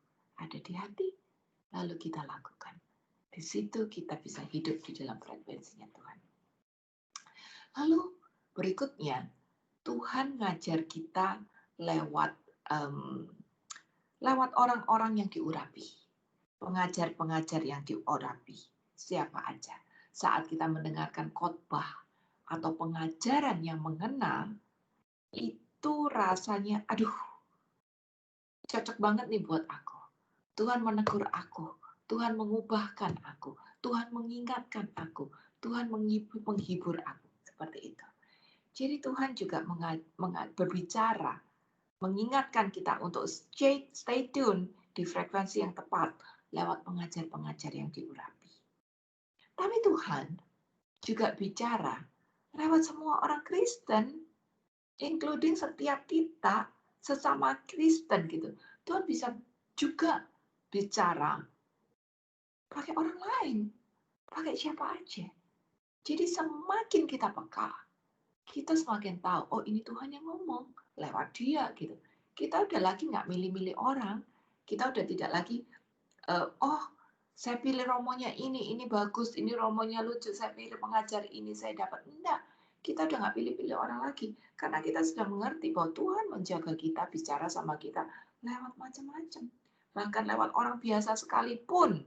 ada di hati, lalu kita lakukan. Di situ kita bisa hidup di dalam frekuensinya Tuhan. Lalu berikutnya, Tuhan ngajar kita lewat orang-orang yang diurapi. Pengajar-pengajar yang diurapi. Siapa aja. Saat kita mendengarkan khotbah atau pengajaran yang mengena, itu rasanya, aduh, cocok banget nih buat aku. Tuhan menegur aku. Tuhan mengubahkan aku. Tuhan mengingatkan aku. Tuhan menghibur aku. Seperti itu. Jadi Tuhan juga berbicara, mengingatkan kita untuk stay tune di frekuensi yang tepat lewat pengajar-pengajar yang diurapi. Tapi Tuhan juga bicara lewat semua orang Kristen, including setiap kita sesama Kristen gitu. Tuhan bisa juga bicara pakai orang lain, pakai siapa aja. Jadi semakin kita peka, kita semakin tahu, oh ini Tuhan yang ngomong lewat dia gitu. Kita udah lagi nggak milih-milih orang, kita udah tidak lagi, oh saya pilih romonya ini bagus, ini romonya lucu, saya pilih pengajar ini, saya dapat. Enggak, kita udah nggak pilih-pilih orang lagi, karena kita sudah mengerti bahwa Tuhan menjaga kita, bicara sama kita lewat macam-macam. Bahkan lewat orang biasa sekalipun,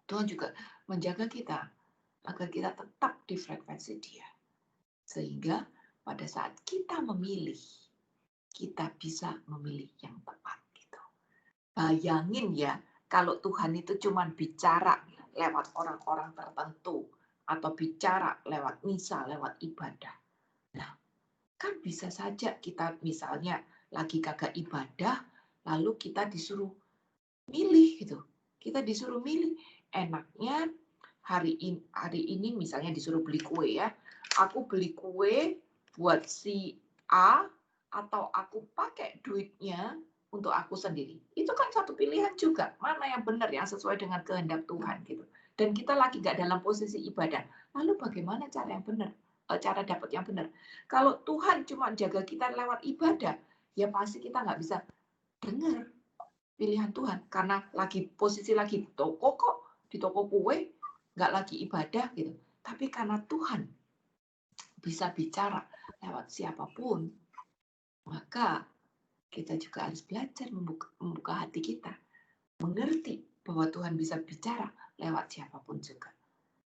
Tuhan juga menjaga kita, agar kita tetap di frekuensi dia. Sehingga pada saat kita memilih, kita bisa memilih yang tepat. Gitu. Bayangin ya, kalau Tuhan itu cuma bicara lewat orang-orang tertentu, atau bicara lewat misa, lewat ibadah. Nah, kan bisa saja kita misalnya lagi kagak ibadah, lalu kita disuruh milih gitu. Kita disuruh milih, enaknya hari ini misalnya disuruh beli kue ya. Aku beli kue buat si A atau aku pakai duitnya untuk aku sendiri. Itu kan satu pilihan juga. Mana yang benar, yang sesuai dengan kehendak Tuhan gitu. Dan kita lagi nggak dalam posisi ibadah. Lalu bagaimana cara yang benar? Cara dapat yang benar. Kalau Tuhan cuma jaga kita lewat ibadah, ya pasti kita nggak bisa dengar pilihan Tuhan. Karena posisi lagi di toko kok, di toko kue, nggak lagi ibadah gitu. Tapi karena Tuhan bisa bicara lewat siapapun, maka kita juga harus belajar membuka hati kita, mengerti bahwa Tuhan bisa bicara lewat siapapun juga.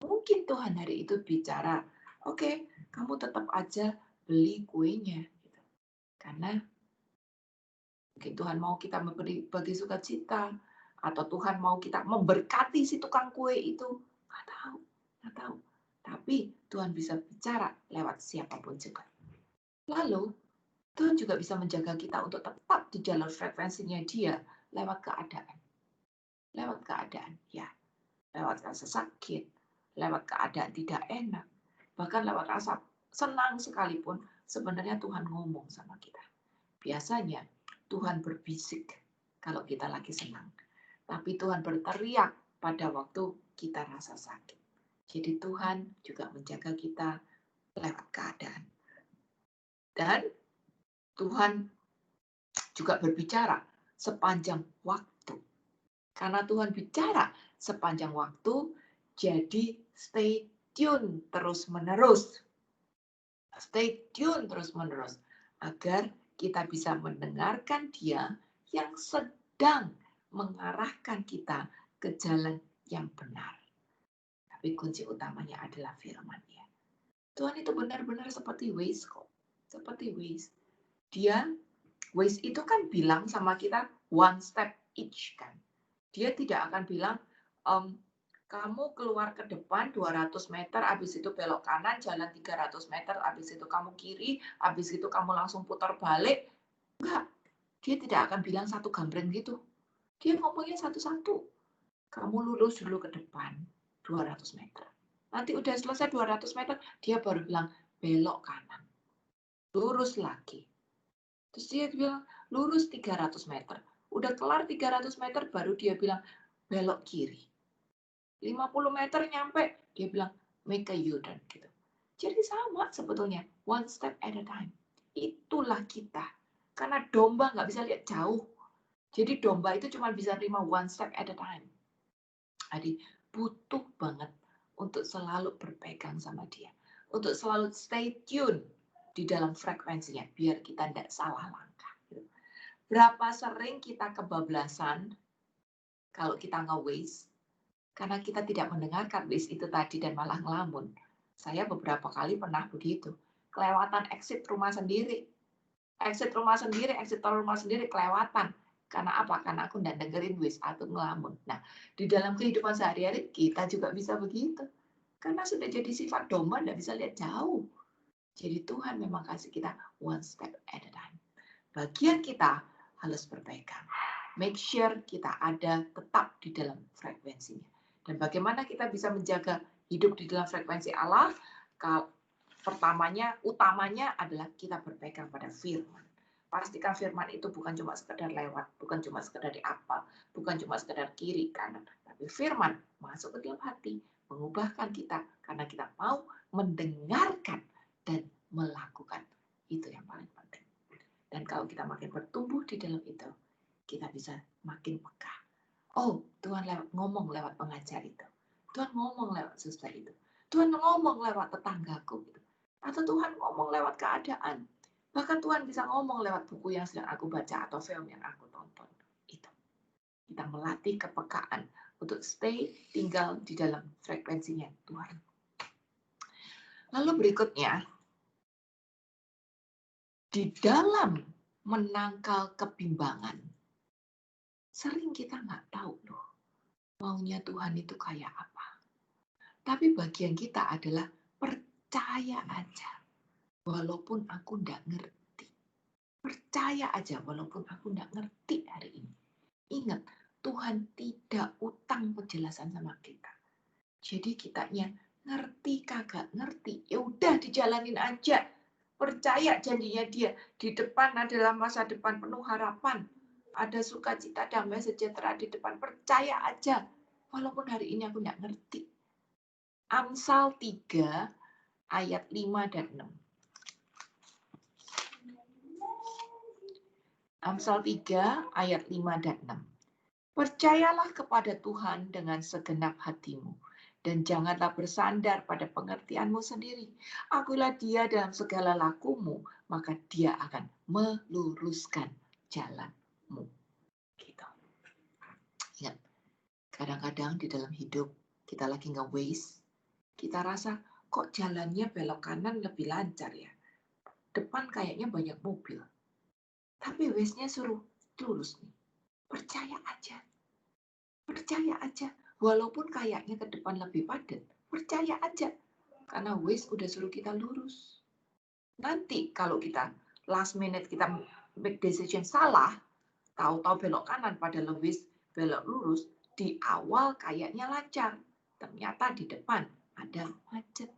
Mungkin Tuhan hari itu bicara, oke, kamu tetap aja beli kuenya, gitu. Karena mungkin Tuhan mau kita bagi sukacita, atau Tuhan mau kita memberkati si tukang kue itu, nggak tahu. Tapi Tuhan bisa bicara lewat siapapun juga. Lalu Tuhan juga bisa menjaga kita untuk tetap di jalur frekuensinya dia lewat keadaan. Lewat keadaan, ya. Lewat rasa sakit, lewat keadaan tidak enak, bahkan lewat rasa senang sekalipun, sebenarnya Tuhan ngomong sama kita. Biasanya Tuhan berbisik kalau kita lagi senang. Tapi Tuhan berteriak pada waktu kita rasa sakit. Jadi Tuhan juga menjaga kita lewat keadaan. Dan Tuhan juga berbicara sepanjang waktu. Karena Tuhan bicara sepanjang waktu, jadi stay tune terus-menerus. Stay tune terus-menerus. Agar kita bisa mendengarkan Dia yang sedang mengarahkan kita ke jalan yang benar. Tapi kunci utamanya adalah firman-Nya. Tuhan itu benar-benar seperti Waze kok. Seperti Waze. Waze itu kan bilang sama kita one step each kan. Dia tidak akan bilang, kamu keluar ke depan 200 meter, habis itu belok kanan, jalan 300 meter, habis itu kamu kiri, habis itu kamu langsung putar balik. Enggak, dia tidak akan bilang satu gambreng gitu. Dia ngomongnya satu-satu. Kamu lurus dulu ke depan 200 meter. Nanti udah selesai 200 meter, dia baru bilang belok kanan. Lurus lagi. Terus dia bilang lurus 300 meter. Udah kelar 300 meter, baru dia bilang belok kiri. 50 meter nyampe, dia bilang make a U-turn gitu. Jadi sama sebetulnya, one step at a time. Itulah kita. Karena domba nggak bisa lihat jauh. Jadi domba itu cuma bisa terima one step at a time. Jadi butuh banget untuk selalu berpegang sama dia. Untuk selalu stay tune di dalam frekuensinya, biar kita tidak salah langkah. Berapa sering kita kebablasan kalau kita nge-waste, karena kita tidak mendengarkan waste itu tadi dan malah ngelamun. Saya beberapa kali pernah begitu. Kelewatan exit rumah sendiri. Exit rumah sendiri kelewatan. Karena apa? Karena aku tidak dengerin waste atau ngelamun. Nah, di dalam kehidupan sehari-hari kita juga bisa begitu. Karena sudah jadi sifat domba, tidak bisa lihat jauh. Jadi Tuhan memang kasih kita one step at a time. Bagian kita harus berpegang. Make sure kita ada tetap di dalam frekuensinya. Dan bagaimana kita bisa menjaga hidup di dalam frekuensi Allah? Utamanya adalah kita berpegang pada firman. Pastikan firman itu bukan cuma sekedar lewat, bukan cuma sekedar dihafal, bukan cuma sekedar kiri kanan, tapi firman masuk ke dalam hati, mengubahkan kita karena kita mau mendengarkan dan melakukan. Itu yang paling penting. Dan kalau kita makin bertumbuh di dalam itu, kita bisa makin peka. Oh, Tuhan ngomong lewat pengajar itu. Tuhan ngomong lewat suster itu. Tuhan ngomong lewat tetanggaku. Gitu. Atau Tuhan ngomong lewat keadaan. Bahkan Tuhan bisa ngomong lewat buku yang sedang aku baca atau film yang aku tonton. Itu. Kita melatih kepekaan untuk stay tinggal di dalam frekuensinya Tuhan. Lalu berikutnya, di dalam menangkal kebimbangan, sering kita nggak tahu loh, maunya Tuhan itu kayak apa. Tapi bagian kita adalah percaya aja, walaupun aku nggak ngerti. Percaya aja, walaupun aku nggak ngerti hari ini. Ingat, Tuhan tidak utang penjelasan sama kita. Jadi kitanya ngerti kagak ngerti, ya udah dijalanin aja. Percaya janjinya dia, di depan adalah masa depan penuh harapan. Ada sukacita, damai, sejahtera di depan. Percaya aja, walaupun hari ini aku nggak ngerti. Amsal 3 ayat 5 dan 6. Amsal 3 ayat 5 dan 6. Percayalah kepada Tuhan dengan segenap hatimu dan janganlah bersandar pada pengertianmu sendiri. Akulah Dia dalam segala lakumu, maka Dia akan meluruskan jalanmu. Gitu. Ingat, kadang-kadang di dalam hidup kita lagi nge-waste, kita rasa kok jalannya belok kanan lebih lancar ya. Depan kayaknya banyak mobil. Tapi waste-nya suruh lurus nih. Percaya aja. Percaya aja. Walaupun kayaknya ke depan lebih padat. Percaya aja. Karena waste udah suruh kita lurus. Nanti kalau kita last minute kita make decision salah, tahu-tahu belok kanan padahal waste belok lurus, di awal kayaknya lancar. Ternyata di depan ada macet.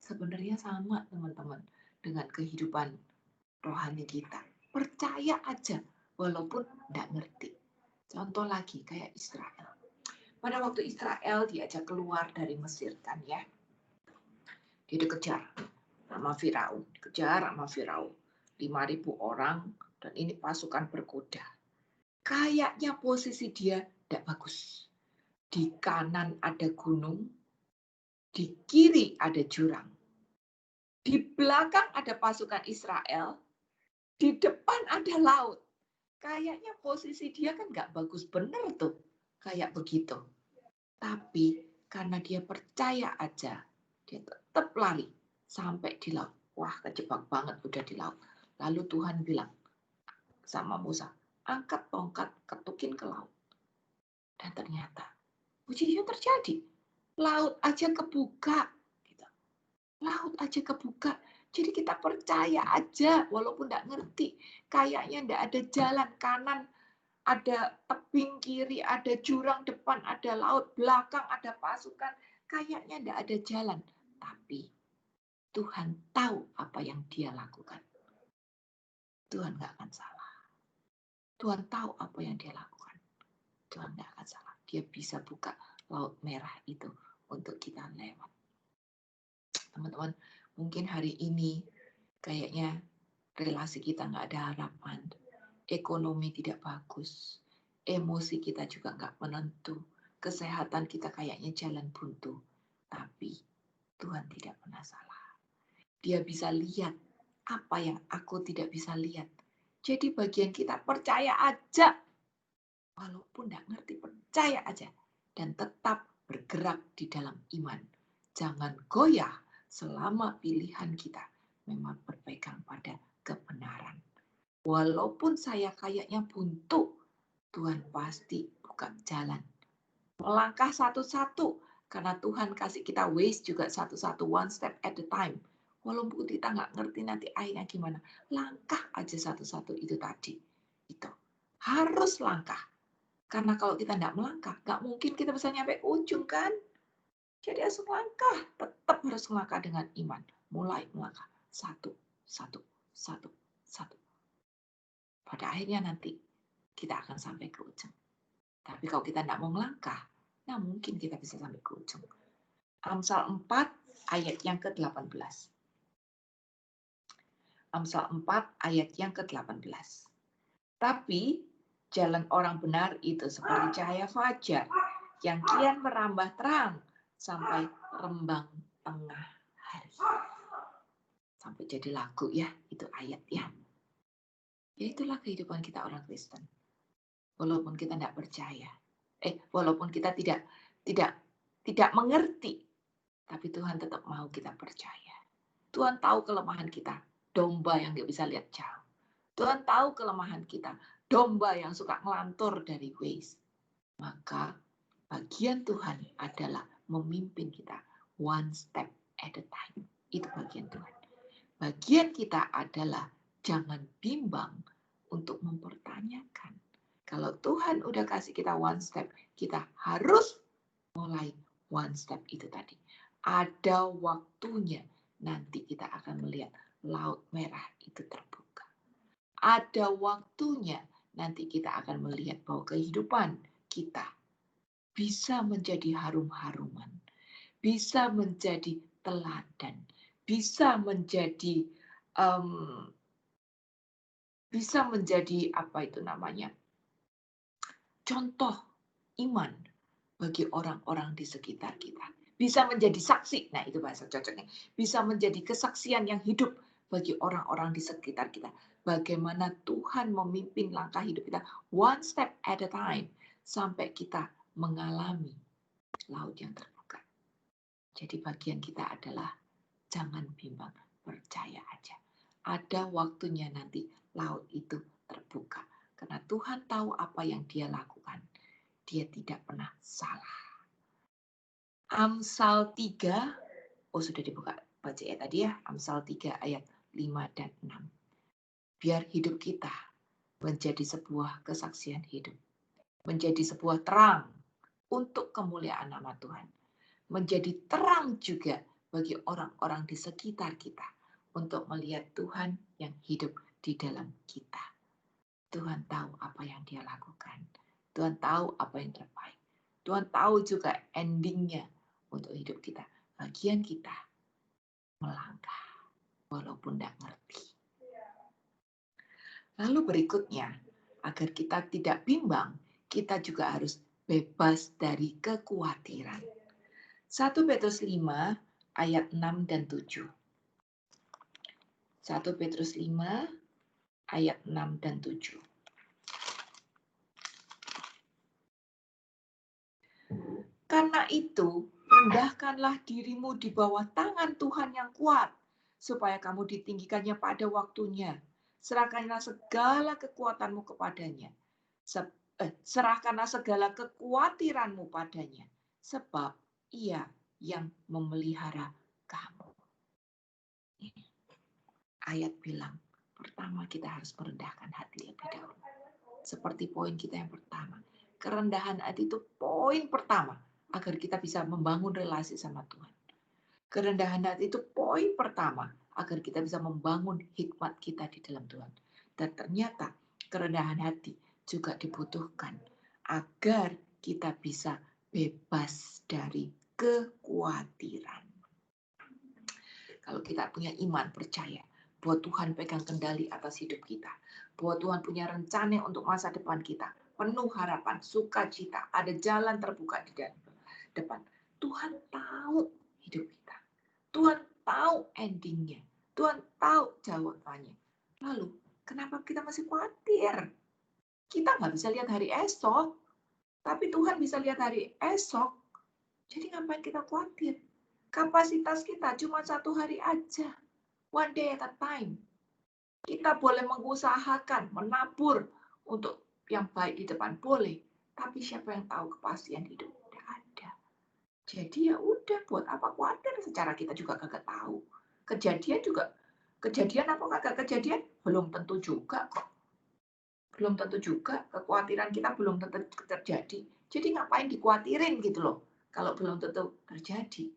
Sebenarnya sama teman-teman dengan kehidupan rohani kita. Percaya aja, walaupun tidak ngerti. Contoh lagi kayak Israel. Pada waktu Israel diajak keluar dari Mesir kan ya, dia dikejar sama Firaun, 5.000 orang, dan ini pasukan berkuda. Kayaknya posisi dia tidak bagus. Di kanan ada gunung, di kiri ada jurang. Di belakang ada pasukan Israel, di depan ada laut. Kayaknya posisi dia kan nggak bagus bener tuh, kayak begitu. Tapi karena dia percaya aja, dia tetap lari sampai di laut. Wah, kejebak banget udah di laut. Lalu Tuhan bilang sama Musa, angkat tongkat, ketukin ke laut. Dan ternyata, puji Tuhan terjadi. Laut aja kebuka. Gitu. Laut aja kebuka. Jadi kita percaya aja, walaupun nggak ngerti. Kayaknya nggak ada jalan kanan, ada tebing kiri, ada jurang depan, ada laut belakang, ada pasukan. Kayaknya nggak ada jalan. Tapi Tuhan tahu apa yang dia lakukan. Tuhan nggak akan salah. Tuhan tahu apa yang dia lakukan. Tuhan nggak akan salah. Dia bisa buka laut merah itu untuk kita lewat. Teman-teman, mungkin hari ini kayaknya relasi kita nggak ada harapan. Ekonomi tidak bagus. Emosi kita juga nggak menentu. Kesehatan kita kayaknya jalan buntu. Tapi Tuhan tidak pernah salah. Dia bisa lihat apa yang aku tidak bisa lihat. Jadi bagian kita percaya aja. Walaupun tidak ngerti, percaya aja. Dan tetap bergerak di dalam iman. Jangan goyah selama pilihan kita memang berpegang pada kebenaran. Walaupun saya kayaknya buntu, Tuhan pasti buka jalan. Melangkah satu-satu, karena Tuhan kasih kita ways juga satu-satu, one step at a time. Walaupun kita nggak ngerti nanti akhirnya gimana, langkah aja satu-satu itu tadi. Itu harus langkah. Karena kalau kita nggak melangkah, nggak mungkin kita bisa nyampe ke ujung kan. Jadi harus melangkah, tetap harus melangkah dengan iman. Mulai melangkah, satu. Pada akhirnya nanti kita akan sampai ke ujung. Tapi kalau kita tidak mau melangkah, nah mungkin kita bisa sampai ke ujung. Amsal 4 ayat yang ke-18. Amsal 4 ayat yang ke-18. Tapi jalan orang benar itu seperti cahaya fajar yang kian merambah terang sampai rembang tengah hari. Sampai jadi lagu ya, itu ayat ya. Ya itulah kehidupan kita orang Kristen. Walaupun kita tidak percaya, walaupun kita tidak mengerti, tapi Tuhan tetap mau kita percaya. Tuhan tahu kelemahan kita, domba yang nggak bisa lihat jauh. Tuhan tahu kelemahan kita, domba yang suka ngelantur dari ways. Maka bagian Tuhan adalah memimpin kita one step at a time. Itu bagian Tuhan. Bagian kita adalah jangan bimbang untuk mempertanyakan. Kalau Tuhan udah kasih kita one step, kita harus mulai one step itu tadi. Ada waktunya nanti kita akan melihat laut merah itu terbuka. Ada waktunya nanti kita akan melihat bahwa kehidupan kita bisa menjadi harum-haruman, bisa menjadi teladan, bisa menjadi apa itu namanya, contoh iman bagi orang-orang di sekitar kita. Bisa menjadi saksi, nah itu bahasa cocoknya. Bisa menjadi kesaksian yang hidup bagi orang-orang di sekitar kita. Bagaimana Tuhan memimpin langkah hidup kita one step at a time sampai kita mengalami laut yang terbuka. Jadi bagian kita adalah jangan bimbang, percaya aja. Ada waktunya nanti laut itu terbuka. Karena Tuhan tahu apa yang dia lakukan. Dia tidak pernah salah. Amsal 3, sudah dibuka baca ya tadi ya. Amsal 3 ayat 5 dan 6. Biar hidup kita menjadi sebuah kesaksian hidup. Menjadi sebuah terang untuk kemuliaan nama Tuhan. Menjadi terang juga bagi orang-orang di sekitar kita. Untuk melihat Tuhan yang hidup di dalam kita. Tuhan tahu apa yang dia lakukan. Tuhan tahu apa yang terbaik. Tuhan tahu juga endingnya untuk hidup kita. Bagian kita melangkah walaupun tidak ngerti. Lalu berikutnya, agar kita tidak bimbang, kita juga harus bebas dari kekhawatiran. 1 Petrus 5 ayat 6 dan 7. 1 Petrus 5 ayat 6 dan 7. Karena itu, rendahkanlah dirimu di bawah tangan Tuhan yang kuat, supaya kamu ditinggikannya pada waktunya. Serahkanlah segala kekuatanmu kepadanya. Serahkanlah segala kekhawatiranmu padanya, sebab Ia yang memelihara kamu. Ayat bilang, pertama kita harus merendahkan hati lebih dahulu. Seperti poin kita yang pertama. Kerendahan hati itu poin pertama agar kita bisa membangun relasi sama Tuhan. Kerendahan hati itu poin pertama agar kita bisa membangun hikmat kita di dalam Tuhan. Dan ternyata kerendahan hati juga dibutuhkan agar kita bisa bebas dari kekhawatiran. Kalau kita punya iman, percaya bahwa Tuhan pegang kendali atas hidup kita, bahwa Tuhan punya rencana untuk masa depan kita, penuh harapan, sukacita, ada jalan terbuka di depan. Tuhan tahu hidup kita. Tuhan tahu endingnya. Tuhan tahu jawabannya. Lalu, kenapa kita masih khawatir? Kita nggak bisa lihat hari esok, tapi Tuhan bisa lihat hari esok. Jadi ngapain kita khawatir? Kapasitas kita cuma 1 hari aja. One day at a time. Kita boleh mengusahakan, menabur untuk yang baik di depan, boleh. Tapi siapa yang tahu kepastian hidup? Tidak ada. Jadi ya udah, buat apa khawatir? Secara kita juga kagak tahu. Kejadian apa kagak kejadian? Belum tentu juga kok. Belum tentu juga. Kekhawatiran kita belum tentu terjadi. Jadi ngapain dikhawatirin gitu loh. Kalau belum tentu terjadi.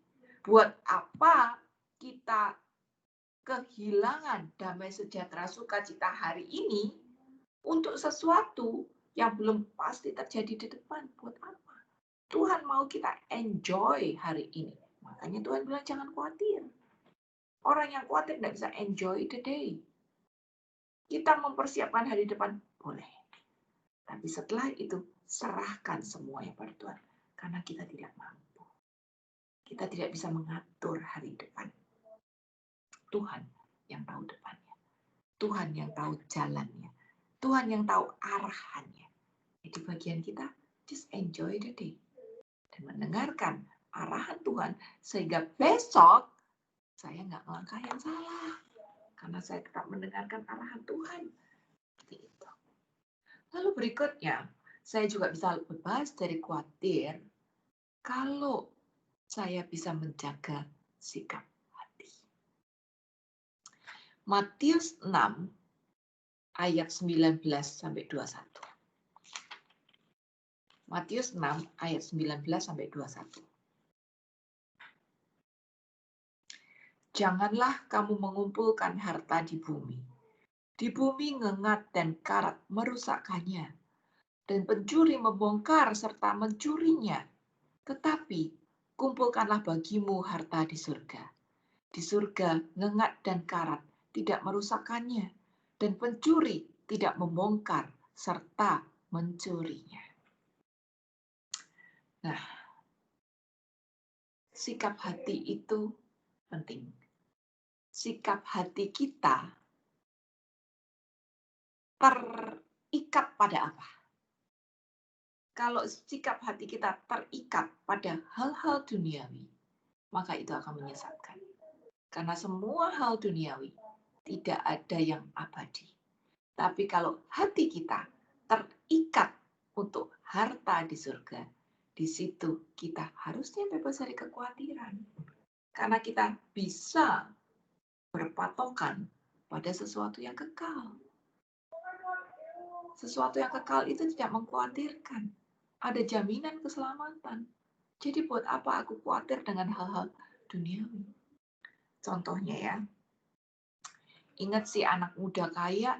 Buat apa kita kehilangan damai sejahtera sukacita hari ini untuk sesuatu yang belum pasti terjadi di depan? Buat apa? Tuhan mau kita enjoy hari ini. Makanya Tuhan bilang jangan khawatir. Orang yang khawatir tidak bisa enjoy the day. Kita mempersiapkan hari depan, boleh. Tapi setelah itu, serahkan semuanya pada Tuhan. Karena kita tidak mampu. Kita tidak bisa mengatur hari depan. Tuhan yang tahu depannya. Tuhan yang tahu jalannya. Tuhan yang tahu arahannya. Jadi bagian kita, just enjoy the day. Dan mendengarkan arahan Tuhan. Sehingga besok, saya nggak melangkah yang salah. Karena saya tetap mendengarkan arahan Tuhan. Seperti itu. Lalu berikutnya, saya juga bisa bebas dari khawatir kalau saya bisa menjaga sikap hati. Matius 6 ayat 19 sampai 21. Matius 6 ayat 19 sampai 21. Janganlah kamu mengumpulkan harta di bumi. Di bumi ngengat dan karat merusakkannya, dan pencuri membongkar serta mencurinya. Tetapi kumpulkanlah bagimu harta di surga. Di surga ngengat dan karat tidak merusakkannya, dan pencuri tidak membongkar serta mencurinya. Nah, sikap hati itu penting. Sikap hati kita terikat pada apa? Kalau sikap hati kita terikat pada hal-hal duniawi, maka itu akan menyesatkan. Karena semua hal duniawi tidak ada yang abadi. Tapi kalau hati kita terikat untuk harta di surga, di situ kita harusnya bebas dari kekhawatiran. Karena kita bisa berpatokan pada sesuatu yang kekal. Sesuatu yang kekal itu tidak mengkhawatirkan. Ada jaminan keselamatan. Jadi buat apa aku khawatir dengan hal-hal duniawi? Contohnya ya, ingat si anak muda kaya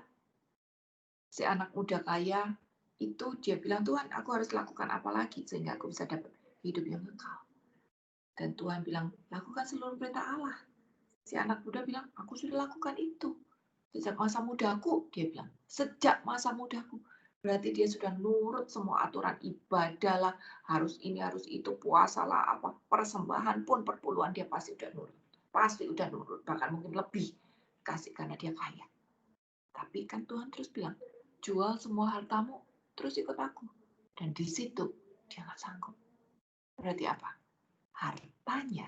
Si anak muda kaya itu dia bilang, Tuhan aku harus lakukan apa lagi sehingga aku bisa dapat hidup yang kekal. Dan Tuhan bilang, lakukan seluruh perintah Allah. Si anak muda bilang, aku sudah lakukan itu. Sejak masa mudaku, dia bilang. Sejak masa mudaku. Berarti dia sudah nurut semua aturan ibadah lah. Harus ini, harus itu, puasa lah, apa, persembahan pun, perpuluhan dia pasti udah nurut. Pasti udah nurut, bahkan mungkin lebih. Kasih karena dia kaya. Tapi kan Tuhan terus bilang, jual semua hartamu, terus ikut aku. Dan di situ dia nggak sanggup. Berarti apa? Hartanya,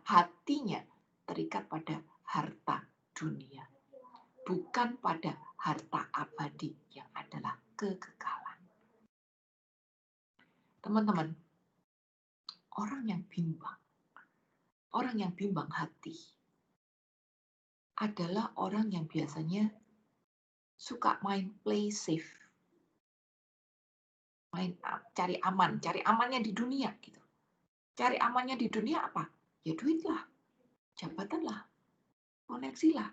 hatinya terikat pada harta dunia, bukan pada harta abadi yang adalah kekekalan. Teman-teman, orang yang bimbang hati adalah orang yang biasanya suka main play safe, cari amannya di dunia gitu. Cari amannya di dunia apa? Ya duit lah, jabatan lah, koneksi lah.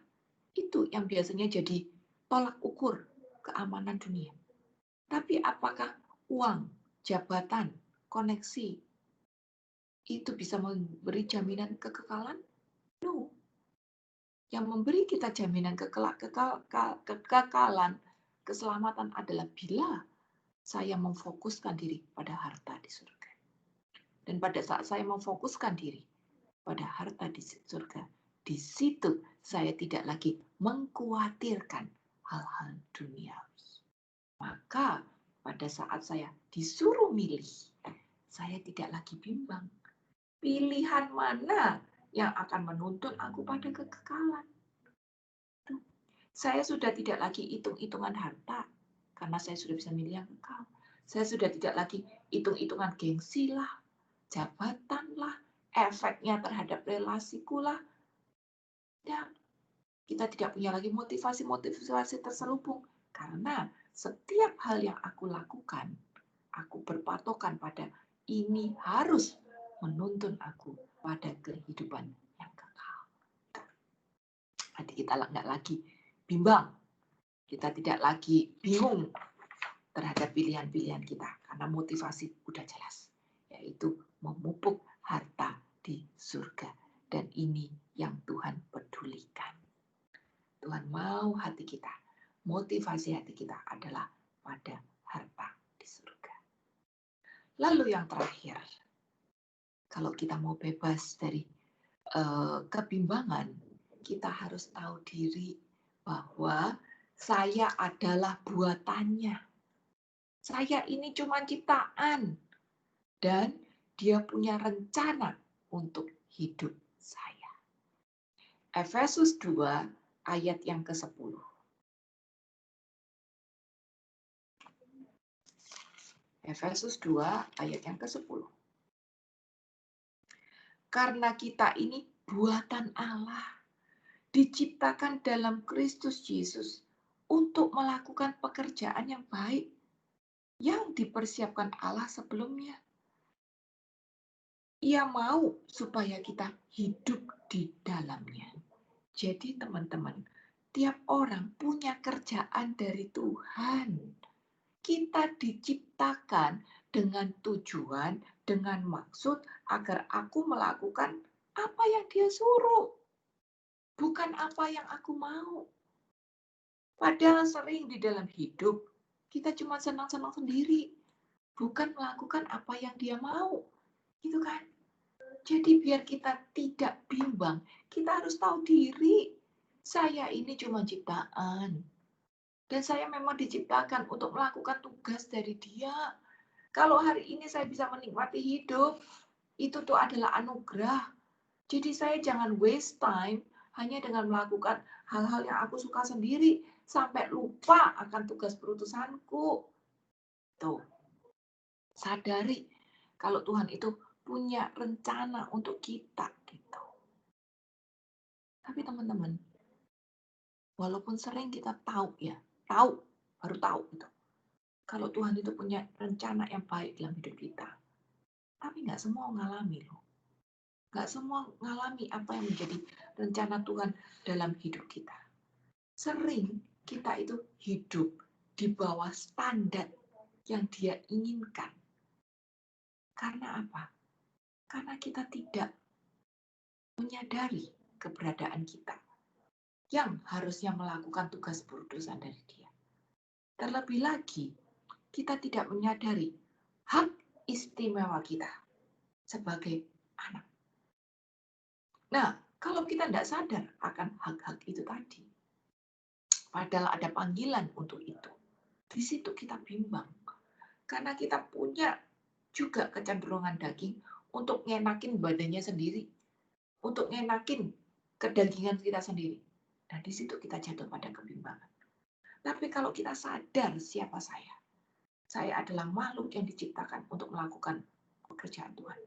Itu yang biasanya jadi tolak ukur keamanan dunia. Tapi apakah uang, jabatan, koneksi itu bisa memberi jaminan kekekalan? No. Yang memberi kita jaminan kekekalan, keselamatan adalah bila saya memfokuskan diri pada harta di surga. Dan pada saat saya memfokuskan diri pada harta di surga, di situ saya tidak lagi mengkhawatirkan hal-hal duniawi. Maka pada saat saya disuruh milih, saya tidak lagi bimbang. Pilihan mana yang akan menuntun aku pada kekekalan? Saya sudah tidak lagi hitung-hitungan harta, karena saya sudah bisa milih yang kekal. Saya sudah tidak lagi hitung-hitungan gengsi lah, jabatan lah, efeknya terhadap relasiku lah. Dan kita tidak punya lagi motivasi-motivasi terselubung. Karena setiap hal yang aku lakukan, aku berpatokan pada ini harus menuntun aku pada kehidupan yang kekal. Jadi kita nggak lagi bimbang. Kita tidak lagi bingung terhadap pilihan-pilihan kita. Karena motivasi udah jelas. Yaitu memupuk harta di surga. Dan ini yang Tuhan pedulikan. Tuhan mau hati kita, motivasi hati kita adalah pada harta di surga. Lalu yang terakhir, kalau kita mau bebas dari kebimbangan, kita harus tahu diri bahwa saya adalah buatannya. Saya ini cuma ciptaan. Dan dia punya rencana untuk hidup saya. Efesus 2 ayat yang ke-10. Efesus 2 ayat yang ke-10. Karena kita ini buatan Allah, diciptakan dalam Kristus Yesus untuk melakukan pekerjaan yang baik yang dipersiapkan Allah sebelumnya. Ia mau supaya kita hidup di dalamnya. Jadi teman-teman, tiap orang punya kerjaan dari Tuhan. Kita diciptakan dengan tujuan, dengan maksud agar aku melakukan apa yang dia suruh. Bukan apa yang aku mau. Padahal sering di dalam hidup, kita cuma senang-senang sendiri. Bukan melakukan apa yang dia mau. Gitu kan? Jadi biar kita tidak bimbang, kita harus tahu diri. Saya ini cuma ciptaan. Dan saya memang diciptakan untuk melakukan tugas dari dia. Kalau hari ini saya bisa menikmati hidup, itu tuh adalah anugerah. Jadi saya jangan waste time hanya dengan melakukan hal-hal yang aku suka sendiri. Sampai lupa akan tugas perutusanku. Tuh, sadari kalau Tuhan itu punya rencana untuk kita gitu. Tapi teman-teman, walaupun sering kita tahu baru tahu gitu. Kalau Tuhan itu punya rencana yang baik dalam hidup kita. Tapi nggak semua mengalami loh. Nggak semua mengalami apa yang menjadi rencana Tuhan dalam hidup kita. Sering kita itu hidup di bawah standar yang dia inginkan. Karena apa? Karena kita tidak menyadari keberadaan kita yang harusnya melakukan tugas berutusan dari dia. Terlebih lagi, kita tidak menyadari hak istimewa kita sebagai anak. Nah, kalau kita tidak sadar akan hak-hak itu tadi, padahal ada panggilan untuk itu, di situ kita bimbang. Karena kita punya juga kecenderungan daging untuk ngenakin badannya sendiri, untuk ngenakin kedagingan kita sendiri. Nah, di situ kita jatuh pada kebimbangan. Tapi kalau kita sadar siapa saya adalah makhluk yang diciptakan untuk melakukan pekerjaan Tuhan.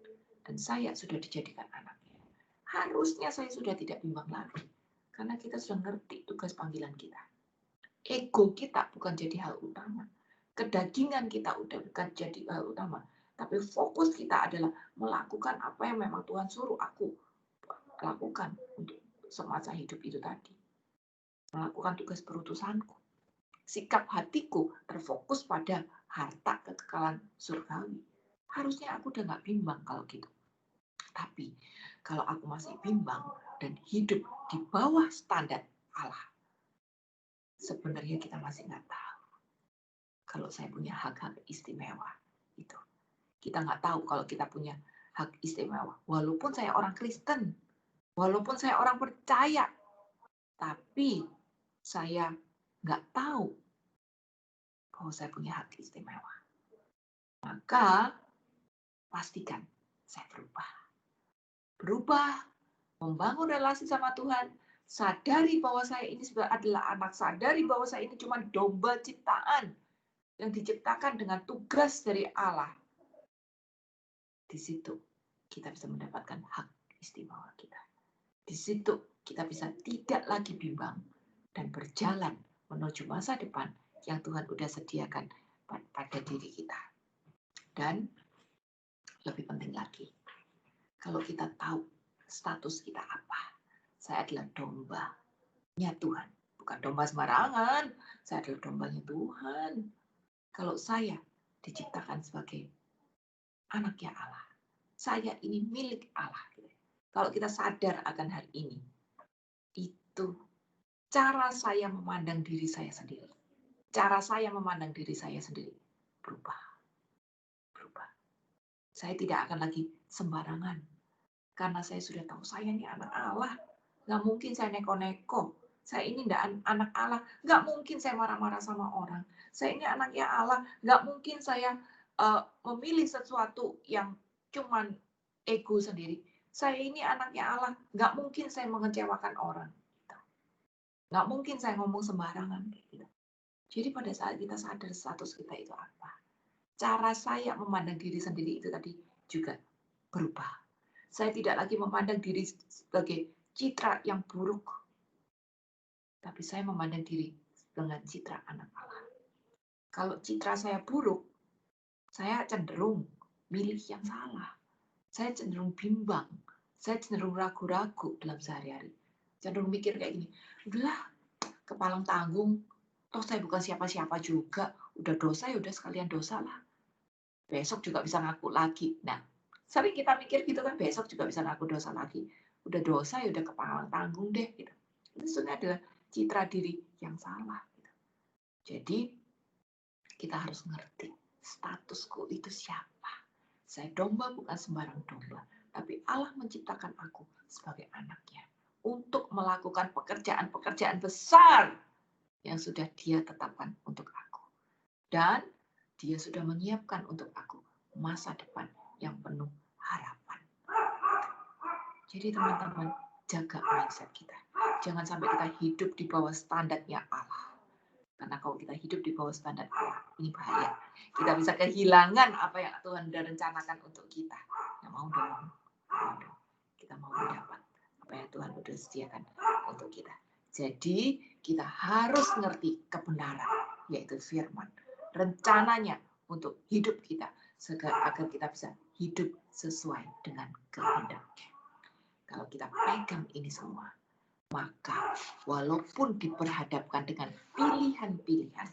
Dan saya sudah dijadikan anaknya. Harusnya saya sudah tidak bimbang lagi. Karena kita sudah ngerti tugas panggilan kita. Ego kita bukan jadi hal utama. Kedagingan kita udah bukan jadi hal utama. Tapi fokus kita adalah melakukan apa yang memang Tuhan suruh aku lakukan untuk semasa hidup itu tadi. Melakukan tugas perutusanku. Sikap hatiku terfokus pada harta kekekalan surgawi. Harusnya aku udah nggak bimbang kalau gitu. Tapi kalau aku masih bimbang dan hidup di bawah standar Allah, sebenarnya kita masih nggak tahu kalau saya punya hak-hak istimewa itu. Kita nggak tahu kalau kita punya hak istimewa. Walaupun saya orang Kristen, walaupun saya orang percaya, tapi saya nggak tahu bahwa saya punya hak istimewa. Maka pastikan saya berubah, membangun relasi sama Tuhan, sadari bahwa saya ini adalah anak, sadari bahwa saya ini cuma domba ciptaan yang diciptakan dengan tugas dari Allah. Di situ kita bisa mendapatkan hak istimewa kita. Di situ kita bisa tidak lagi bimbang dan berjalan menuju masa depan yang Tuhan udah sediakan pada diri kita. Dan lebih penting lagi, kalau kita tahu status kita apa. Saya adalah dombanya Tuhan. Bukan domba sembarangan. Saya adalah dombanya Tuhan. Kalau saya diciptakan sebagai anaknya Allah. Saya ini milik Allah. Kalau kita sadar akan hal ini, itu cara saya memandang diri saya sendiri. Cara saya memandang diri saya sendiri berubah. Saya tidak akan lagi sembarangan. Karena saya sudah tahu saya ini anak Allah. Nggak mungkin saya neko-neko. Saya ini tidak anak Allah. Nggak mungkin saya marah-marah sama orang. Saya ini anaknya Allah. Nggak mungkin saya memilih sesuatu yang cuman ego sendiri. Saya ini anaknya Allah. Nggak mungkin saya mengecewakan orang. Nggak mungkin saya ngomong sembarangan. Jadi pada saat kita sadar status kita itu apa, cara saya memandang diri sendiri itu tadi juga berubah. Saya tidak lagi memandang diri sebagai citra yang buruk, tapi saya memandang diri dengan citra anak Allah. Kalau citra saya buruk, saya cenderung milih yang salah. Saya cenderung bimbang. Saya cenderung ragu-ragu dalam sehari-hari. Cenderung mikir kayak gini, udahlah, kepalang tanggung, toh saya bukan siapa-siapa juga, udah dosa ya udah sekalian dosa lah. Besok juga bisa ngaku lagi. Nah, sering kita mikir gitu kan, besok juga bisa ngaku dosa lagi. Udah dosa ya udah kepalang tanggung deh. Gitu. Itu sebenarnya adalah citra diri yang salah. Gitu. Jadi kita harus ngerti statusku itu siapa. Saya domba bukan sembarang domba, tapi Allah menciptakan aku sebagai anaknya untuk melakukan pekerjaan-pekerjaan besar yang sudah Dia tetapkan untuk aku. Dan Dia sudah menyiapkan untuk aku masa depan yang penuh harapan. Jadi teman-teman, jaga mindset kita. Jangan sampai kita hidup di bawah standarnya Allah. Karena kalau kita hidup di bawah standar Allah, ini bahaya. Kita bisa kehilangan apa yang Tuhan sudah rencanakan untuk kita. Nah, mau dong. Kita mau mendapat apa yang Tuhan sudah sediakan untuk kita. Jadi kita harus ngerti kebenaran, yaitu firman. Rencananya untuk hidup kita agar kita bisa hidup sesuai dengan kehendaknya. Kalau kita pegang ini semua, maka walaupun diperhadapkan dengan pilihan-pilihan,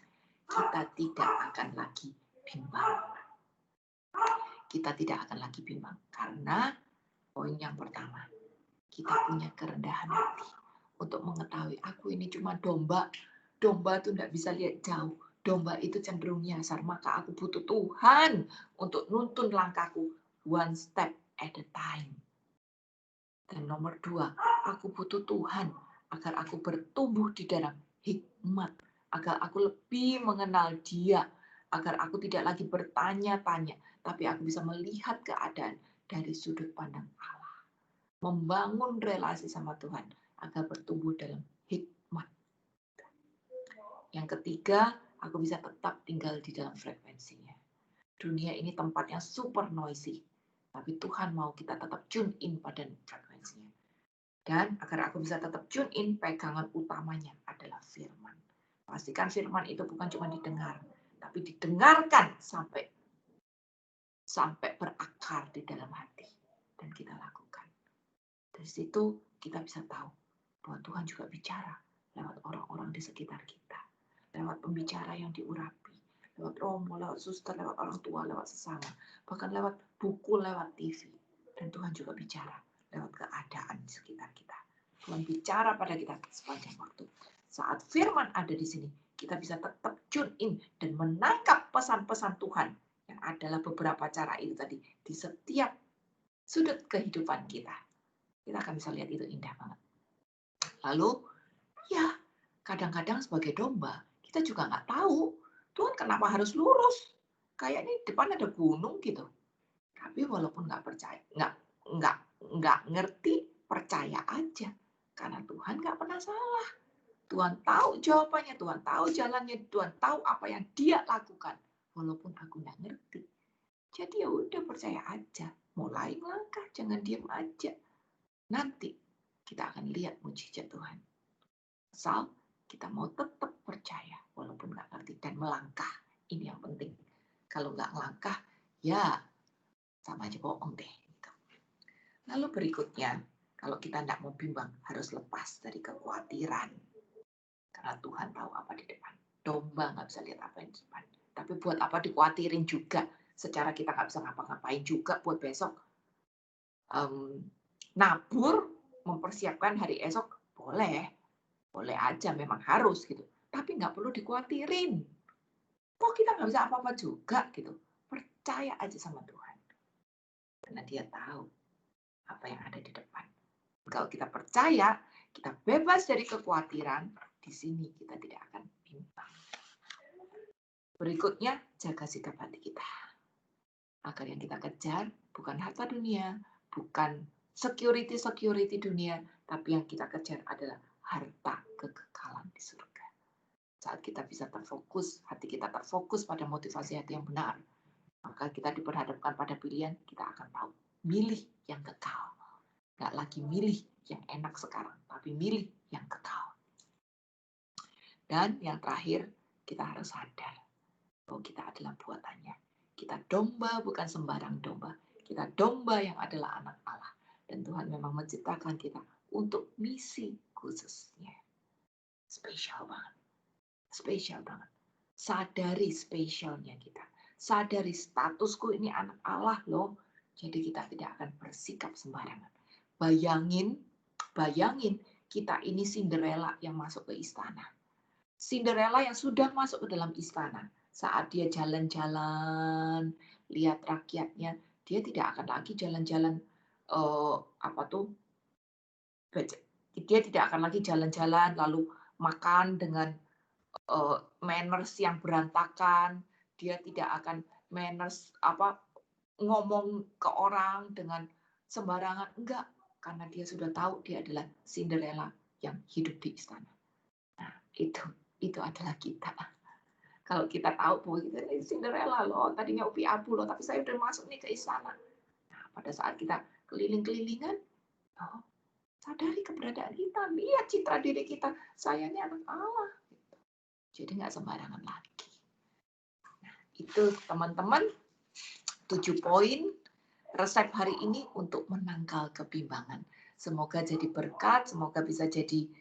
kita tidak akan lagi bimbang. Kita tidak akan lagi bimbang. Karena poin yang pertama, kita punya kerendahan hati untuk mengetahui aku ini cuma domba. Domba itu tidak bisa lihat jauh. Domba itu cenderung nyasar. Maka aku butuh Tuhan untuk nuntun langkahku one step at a time. Dan nomor 2, aku butuh Tuhan agar aku bertumbuh di dalam hikmat. Agar aku lebih mengenal Dia. Agar aku tidak lagi bertanya-tanya. Tapi aku bisa melihat keadaan dari sudut pandang Allah. Membangun relasi sama Tuhan agar bertumbuh dalam hikmat. Yang ketiga, aku bisa tetap tinggal di dalam frekuensinya. Dunia ini tempat yang super noisy. Tapi Tuhan mau kita tetap tune in pada frekuensinya. Dan agar aku bisa tetap tune in, pegangan utamanya adalah firman. Pastikan firman itu bukan cuma didengar, tapi didengarkan sampai berakar di dalam hati. Dan kita lakukan. Dari situ kita bisa tahu bahwa Tuhan juga bicara lewat orang-orang di sekitar kita. Lewat pembicara yang diurapi. Lewat romo, lewat suster, lewat orang tua, lewat sesama. Bahkan lewat buku, lewat TV. Dan Tuhan juga bicara lewat keadaan di sekitar kita. Tuhan bicara pada kita sepanjang waktu. Saat firman ada di sini, kita bisa tetap tune in dan menangkap pesan-pesan Tuhan yang adalah beberapa cara itu tadi di setiap sudut kehidupan kita. Kita akan bisa lihat itu indah banget. Lalu, ya kadang-kadang sebagai domba, kita juga nggak tahu Tuhan kenapa harus lurus. Kayak ini depan ada gunung gitu. Tapi walaupun nggak percaya, nggak ngerti, percaya aja. Karena Tuhan nggak pernah salah. Tuhan tahu jawabannya, Tuhan tahu jalannya, Tuhan tahu apa yang Dia lakukan. Walaupun aku nggak ngerti. Jadi ya udah percaya aja. Mulai melangkah, jangan diam aja. Nanti kita akan lihat mujizat Tuhan. Asal kita mau tetap percaya walaupun nggak ngerti dan melangkah. Ini yang penting. Kalau nggak melangkah, ya sama aja bohong deh. Lalu berikutnya, kalau kita tidak mau bimbang, harus lepas dari kekhawatiran. Karena Tuhan tahu apa di depan. Domba nggak bisa lihat apa yang di depan. Tapi buat apa dikhawatirin juga. Secara kita nggak bisa ngapa-ngapain juga buat besok. Nabur, mempersiapkan hari esok, boleh. Boleh aja, memang harus gitu. Tapi nggak perlu dikhawatirin. Kok kita nggak bisa apa-apa juga gitu. Percaya aja sama Tuhan. Karena Dia tahu apa yang ada di depan. Kalau kita percaya, kita bebas dari kekhawatiran, di sini kita tidak akan bimbang. Berikutnya, jaga sikap hati kita. Agar yang kita kejar bukan harta dunia, bukan security dunia, tapi yang kita kejar adalah harta kekekalan di surga. Saat kita bisa terfokus, hati kita terfokus pada motivasi hati yang benar, maka kita diperhadapkan pada pilihan, kita akan tahu. Milih yang kekal. Nggak lagi milih yang enak sekarang, tapi milih yang kekal. Dan yang terakhir, kita harus sadar bahwa kita adalah buatannya. Kita domba bukan sembarang domba. Kita domba yang adalah anak Allah. Dan Tuhan memang menciptakan kita untuk misi khususnya. Spesial banget. Spesial banget. Sadari spesialnya kita. Sadari statusku ini anak Allah loh. Jadi kita tidak akan bersikap sembarangan. Bayangin kita ini Cinderella yang masuk ke istana. Cinderella yang sudah masuk ke dalam istana. Saat dia jalan-jalan, lihat rakyatnya, dia tidak akan lagi jalan-jalan dia tidak akan lagi jalan-jalan lalu makan dengan manners yang berantakan. Dia tidak akan manners ngomong ke orang dengan sembarangan. Enggak, karena dia sudah tahu dia adalah Cinderella yang hidup di istana. Nah, itu adalah kita. Kalau kita tahu bahwa kita ini Cinderella loh, tadinya upi abu loh, tapi saya udah masuk nih ke istana. Nah, pada saat kita keliling-kelilingan, sadari keberadaan kita, lihat citra diri kita, saya ini anak Allah. Jadi nggak sembarangan lagi. Nah, itu teman-teman 7 poin resep hari ini untuk menangkal kebimbangan. Semoga jadi berkat, semoga bisa jadi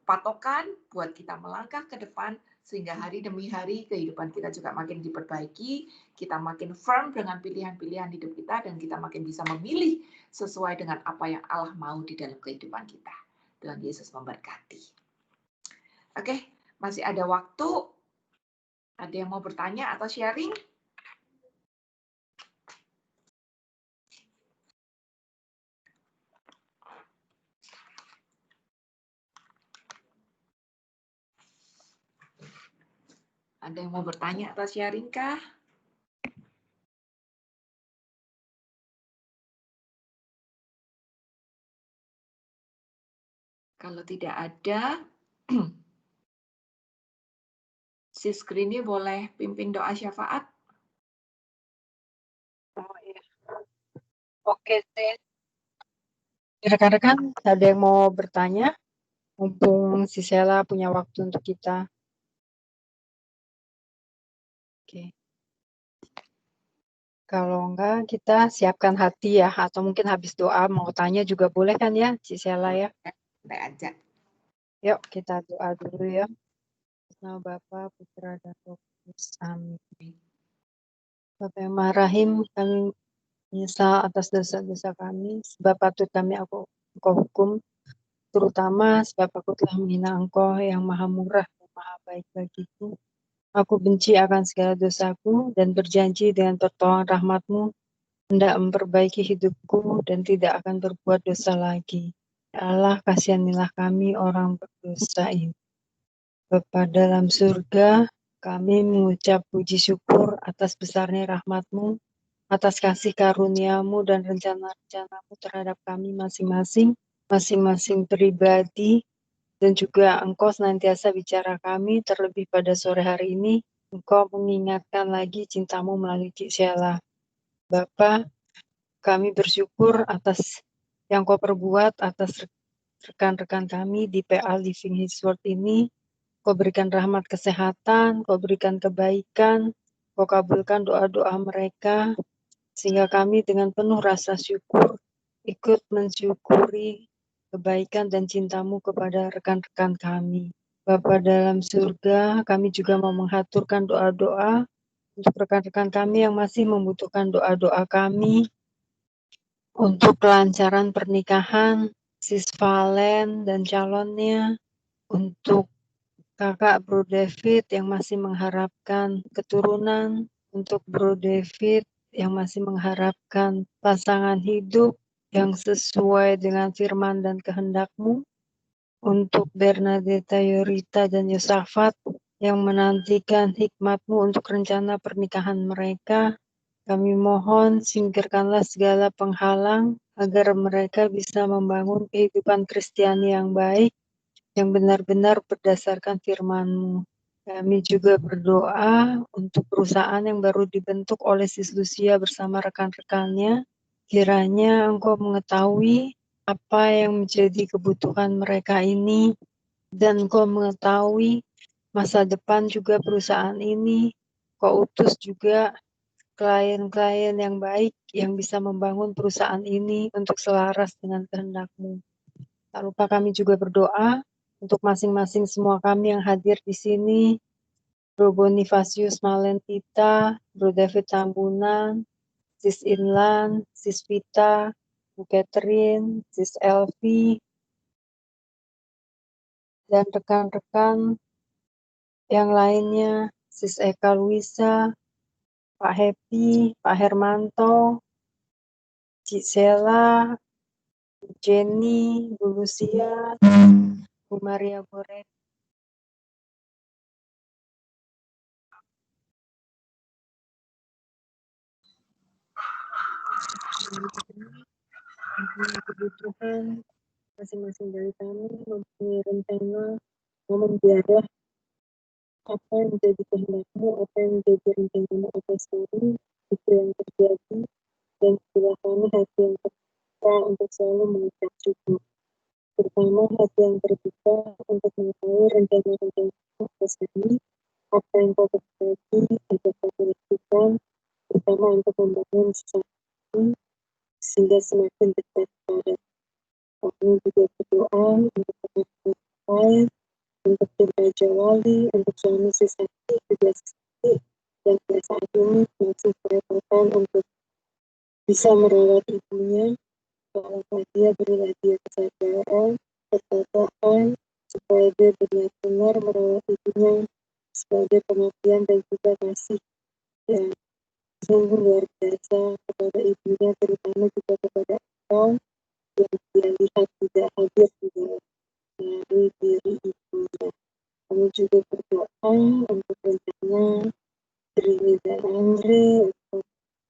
patokan buat kita melangkah ke depan sehingga hari demi hari kehidupan kita juga makin diperbaiki, kita makin firm dengan pilihan-pilihan hidup kita, dan kita makin bisa memilih sesuai dengan apa yang Allah mau di dalam kehidupan kita. Tuhan Yesus memberkati. Oke, masih ada waktu. Ada yang mau bertanya atau sharing? Ada yang mau bertanya atau sharing kah? Kalau tidak ada, Sis Grini boleh pimpin doa syafaat. Oh, iya. Oke, Sis. Rekan-rekan, ada yang mau bertanya? Mumpung si Sela punya waktu untuk kita. Oke. Kalau enggak, kita siapkan hati ya. Atau mungkin habis doa mau tanya juga boleh kan ya, si Sela ya? Boleh aja. Yuk, kita doa dulu ya. Nama Bapa, Putra, dan Roh Kudus. Amin. Bapa yang Maha Rahim, kami menyesal atas dosa-dosa kami, sebab patut kami Engkau hukum, terutama sebab aku telah menghina Engkau yang Maha Murah dan Maha Baik bagiku. Aku benci akan segala dosaku dan berjanji dengan pertolongan rahmat-Mu hendak memperbaiki hidupku dan tidak akan berbuat dosa lagi. Ya Allah, kasihanilah kami orang berdosa ini. Bapa dalam surga, kami mengucap puji syukur atas besarnya rahmat-Mu, atas kasih karunia-Mu dan rencana-rencana-Mu terhadap kami masing-masing pribadi, dan juga Engkau senantiasa bicara kami, terlebih pada sore hari ini, Engkau mengingatkan lagi cinta-Mu melalui Cik Sheila. Bapa, kami bersyukur atas yang Kau perbuat atas rekan-rekan kami di PA Living His Word ini. Kau berikan rahmat kesehatan, Kau berikan kebaikan, Kau kabulkan doa-doa mereka, sehingga kami dengan penuh rasa syukur ikut mensyukuri kebaikan dan cinta-Mu kepada rekan-rekan kami. Bapa dalam surga, kami juga mau menghaturkan doa-doa untuk rekan-rekan kami yang masih membutuhkan doa-doa kami untuk kelancaran pernikahan, Sis Valen dan calonnya, untuk Kakak Bro David yang masih mengharapkan keturunan, untuk Bro David yang masih mengharapkan pasangan hidup yang sesuai dengan firman dan kehendak-Mu, untuk Bernadetta Yorita dan Yosafat yang menantikan hikmat-Mu untuk rencana pernikahan mereka. Kami mohon singkirkanlah segala penghalang agar mereka bisa membangun kehidupan Kristiani yang baik, yang benar-benar berdasarkan firman-Mu. Kami juga berdoa untuk perusahaan yang baru dibentuk oleh Sis Lucia bersama rekan-rekannya. Kiranya Engkau mengetahui apa yang menjadi kebutuhan mereka ini, dan Engkau mengetahui masa depan juga perusahaan ini. Kau utus juga klien-klien yang baik yang bisa membangun perusahaan ini untuk selaras dengan kehendak-Mu. Tak lupa kami juga berdoa untuk masing-masing semua kami yang hadir di sini, Bro Bonifasius Malentita, Bro David Tambunan, Sis Inlan, Sis Vita, Bu Catherine, Sis Elvi, dan rekan-rekan yang lainnya, Sis Eka Luisa, Pak Happy, Pak Hermanto, Cik Sela, Bu Jenny, Bu Lucia, Bu Maria Borek. Kebutuhan masing-masing dari kami mempunyai rencana, memelihara apa yang menjadi kehendak-Mu, apa yang menjadi rencana-Mu atas kami, itu yang terjadi, dan setelah kami hati yang terbuka untuk selalu mengucap syukur. Terutama hati yang terbuka untuk mengetahui rencana-rencana atas kami, apa yang Kau berbagi untuk kami lakukan, terutama untuk membangun sesuatu sehingga semakin dekat pada. Kami juga berdoa untuk rekan-rekan untuk Raja Wali, untuk suami si Sakti, juga si Sakti, dan saat ini masih berkesempatan untuk bisa merawat ibunya, bahwa dia berilah dia kesabaran, ketaatan, supaya dia benar-benar merawat ibunya sebagai pengabdian dan juga kasih yang sungguh luar biasa kepada ibunya, terutama juga kepada engkau yang dia lihat tidak hadir dari diri ibunya. Kami juga berdoa untuk rencana Trini dan Andre, untuk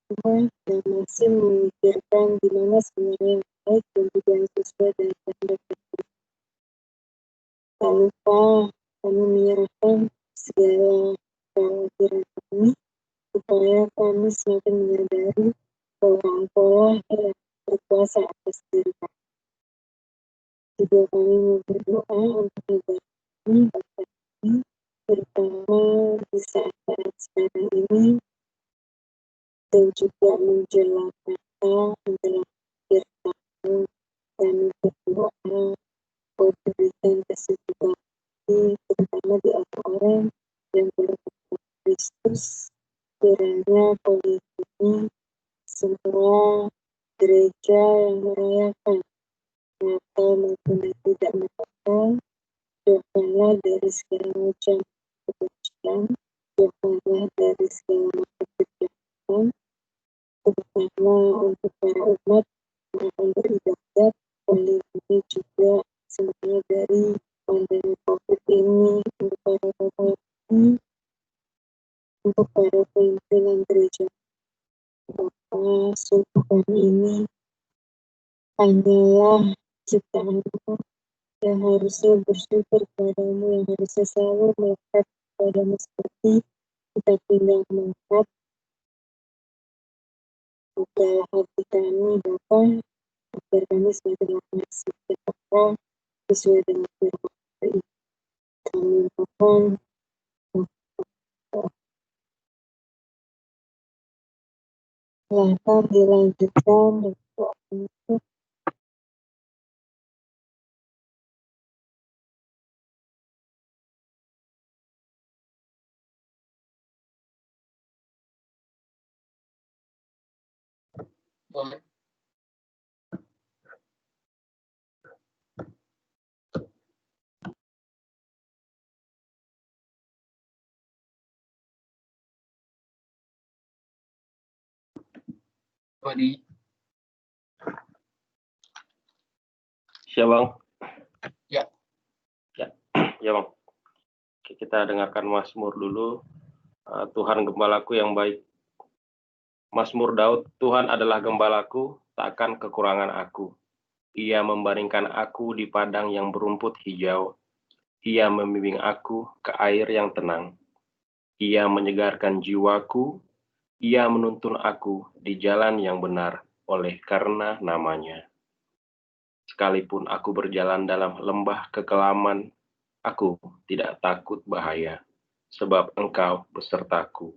semua yang masih memikirkan di mana sebenarnya yang baik dan juga yang sesuai dengan kehendak Tuhan. Tak lupa kami menyerahkan segala kekhawatiran kami, supaya kami semakin menyadari bahwa Engkau yang berkuasa atas diri kami. Juga kami mau berdoa untuk negara ini, bangsa ini, terutama di saat-saat sekarang ini, dan juga menjelang Natal, menjelang akhir tahun, kami berdoa kau berikan kesejukan hati, terutama di orang-orang yang belum mengenal Kristus, kiranya kau lindungi semua gereja yang merayakan Natal maupun yang tidak Natal. Jauhkanlah dari segala macam kebencian, jauhkanlah dari segala macam kejahatan, terutama untuk para umat yang akan beribadat, melindungi juga semuanya dari pandemi COVID ini, untuk para bapak ini, untuk para pimpinan gereja. Bahwa sungguh kami ini hanyalah ciptaanmu yang harusnya bersyukur kepadamu, yang harusnya selalu melekat kepadamu seperti kita tinggal melekat. Bukalah hati kami, Bapa, agar kami semakin mengasihi Bapa sesuai dengan firman ini. Kami mohon. Silahkan dilanjutkan untuk menutup. Boleh. Bang. Siap, Bang. Ya. Ya, Bang. Oke, kita dengarkan Mazmur dulu. Tuhan gembalaku yang baik. Mazmur Daud, Tuhan adalah gembalaku, takkan kekurangan aku. Ia membaringkan aku di padang yang berumput hijau. Ia membimbing aku ke air yang tenang. Ia menyegarkan jiwaku. Ia menuntun aku di jalan yang benar oleh karena namanya. Sekalipun aku berjalan dalam lembah kekelaman, aku tidak takut bahaya, sebab Engkau besertaku.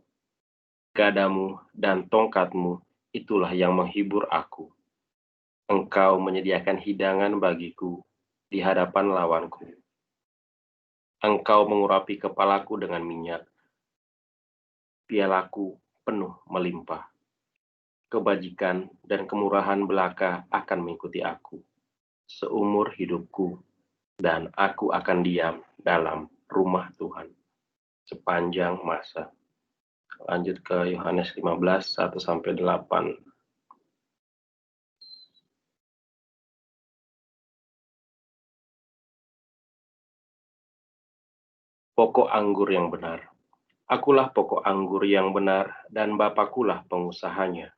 Gadamu dan tongkatmu, itulah yang menghibur aku. Engkau menyediakan hidangan bagiku di hadapan lawanku. Engkau mengurapi kepalaku dengan minyak. Pialaku penuh melimpah. Kebajikan dan kemurahan belaka akan mengikuti aku seumur hidupku, dan aku akan diam dalam rumah Tuhan sepanjang masa. Lanjut ke Yohanes 15, 1-8. Pokok anggur yang benar. Akulah pokok anggur yang benar, dan Bapakulah pengusahanya.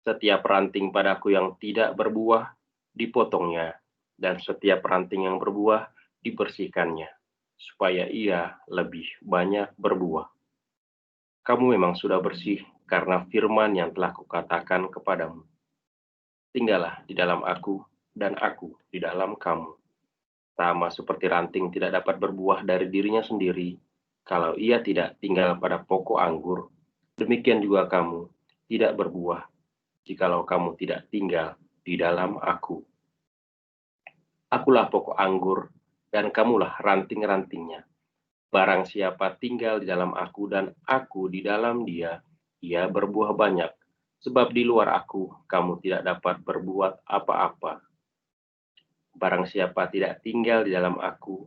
Setiap ranting padaku yang tidak berbuah, dipotongnya, dan setiap ranting yang berbuah, dibersihkannya, supaya ia lebih banyak berbuah. Kamu memang sudah bersih karena firman yang telah kukatakan kepadamu. Tinggallah di dalam aku, dan aku di dalam kamu. Sama seperti ranting tidak dapat berbuah dari dirinya sendiri, kalau ia tidak tinggal pada pokok anggur, demikian juga kamu tidak berbuah, jikalau kamu tidak tinggal di dalam aku. Akulah pokok anggur, dan kamulah ranting-rantingnya. Barang siapa tinggal di dalam aku dan aku di dalam dia, ia berbuah banyak. Sebab di luar aku, kamu tidak dapat berbuat apa-apa. Barang siapa tidak tinggal di dalam aku,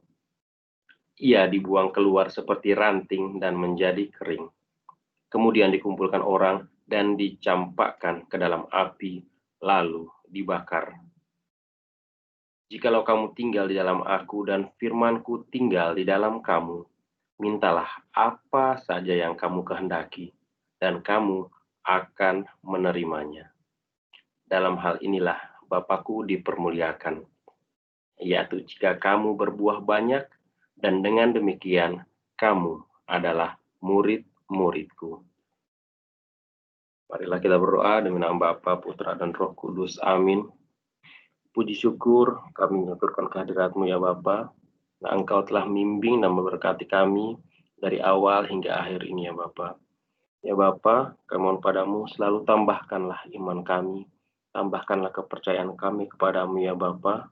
ia dibuang keluar seperti ranting dan menjadi kering. Kemudian dikumpulkan orang dan dicampakkan ke dalam api, lalu dibakar. Jikalau kamu tinggal di dalam aku dan firmanku tinggal di dalam kamu, mintalah apa saja yang kamu kehendaki, dan kamu akan menerimanya. Dalam hal inilah Bapakku dipermuliakan, yaitu jika kamu berbuah banyak, dan dengan demikian kamu adalah murid-muridku. Marilah kita berdoa demi nama Bapa, Putra, dan Roh Kudus. Amin. Puji syukur kami menyaturkan kehadirat-Mu ya Bapa. Nah, Engkau telah membimbing dan memberkati kami dari awal hingga akhir ini ya Bapa. Ya Bapa, kami mohon padamu selalu tambahkanlah iman kami, tambahkanlah kepercayaan kami kepadamu ya Bapa.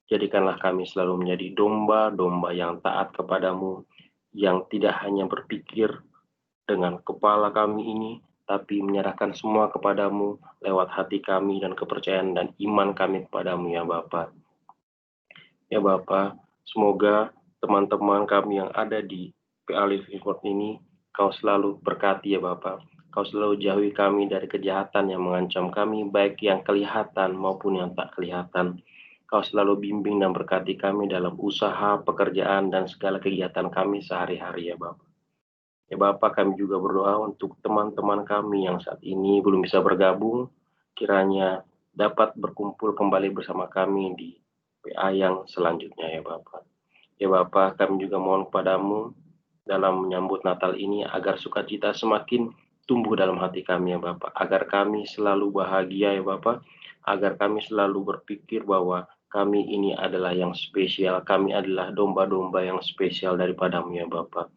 Jadikanlah kami selalu menjadi domba-domba yang taat kepadamu, yang tidak hanya berpikir dengan kepala kami ini, tapi menyerahkan semua kepadamu lewat hati kami dan kepercayaan dan iman kami kepadamu ya Bapa. Ya Bapa, semoga teman-teman kami yang ada di PA Living Word ini, Kau selalu berkati ya Bapa. Kau selalu jauhi kami dari kejahatan yang mengancam kami, baik yang kelihatan maupun yang tak kelihatan. Kau selalu bimbing dan berkati kami dalam usaha, pekerjaan, dan segala kegiatan kami sehari-hari ya Bapa. Ya Bapak, kami juga berdoa untuk teman-teman kami yang saat ini belum bisa bergabung, kiranya dapat berkumpul kembali bersama kami di PA yang selanjutnya ya Bapak. Ya Bapak, kami juga mohon kepadamu dalam menyambut Natal ini agar sukacita semakin tumbuh dalam hati kami ya Bapak, agar kami selalu bahagia ya Bapak, agar kami selalu berpikir bahwa kami ini adalah yang spesial, kami adalah domba-domba yang spesial daripadamu ya Bapak.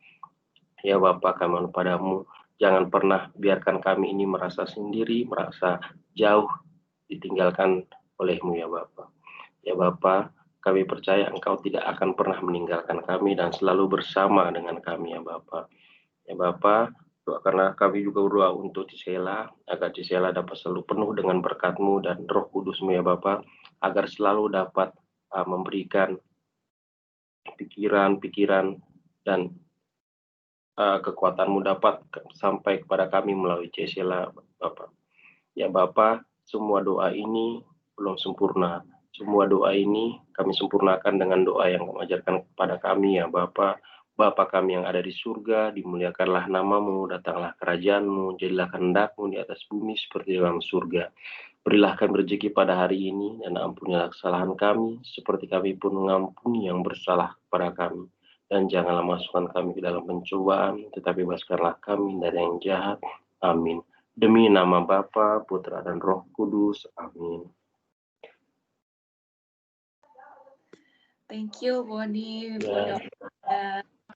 Ya Bapak, kami mohon padamu, jangan pernah biarkan kami ini merasa sendiri, merasa jauh ditinggalkan oleh-Mu ya Bapak. Ya Bapak, kami percaya Engkau tidak akan pernah meninggalkan kami dan selalu bersama dengan kami ya Bapak. Ya Bapak, karena kami juga berdoa untuk Cisela, agar Cisela dapat selalu penuh dengan berkat-Mu dan Roh Kudus-Mu ya Bapak, agar selalu dapat memberikan pikiran-pikiran dan kekuatan-Mu dapat sampai kepada kami melalui Cisela Bapak. Ya Bapak, semua doa ini belum sempurna. Semua doa ini kami sempurnakan dengan doa yang Kamu ajarkan kepada kami ya Bapak. Bapa kami yang ada di surga, dimuliakanlah nama-Mu, datanglah kerajaan-Mu, jadilah kehendak-Mu di atas bumi seperti dalam surga. Berilah kami rezeki pada hari ini, dan ampunilah kesalahan kami, seperti kami pun mengampuni yang bersalah kepada kami. Dan janganlah masukkan kami ke dalam pencobaan, tetapi bebaskanlah kami dari yang jahat. Amin. Demi nama Bapa, Putra, dan Roh Kudus. Amin. Thank you, Boni. Ya.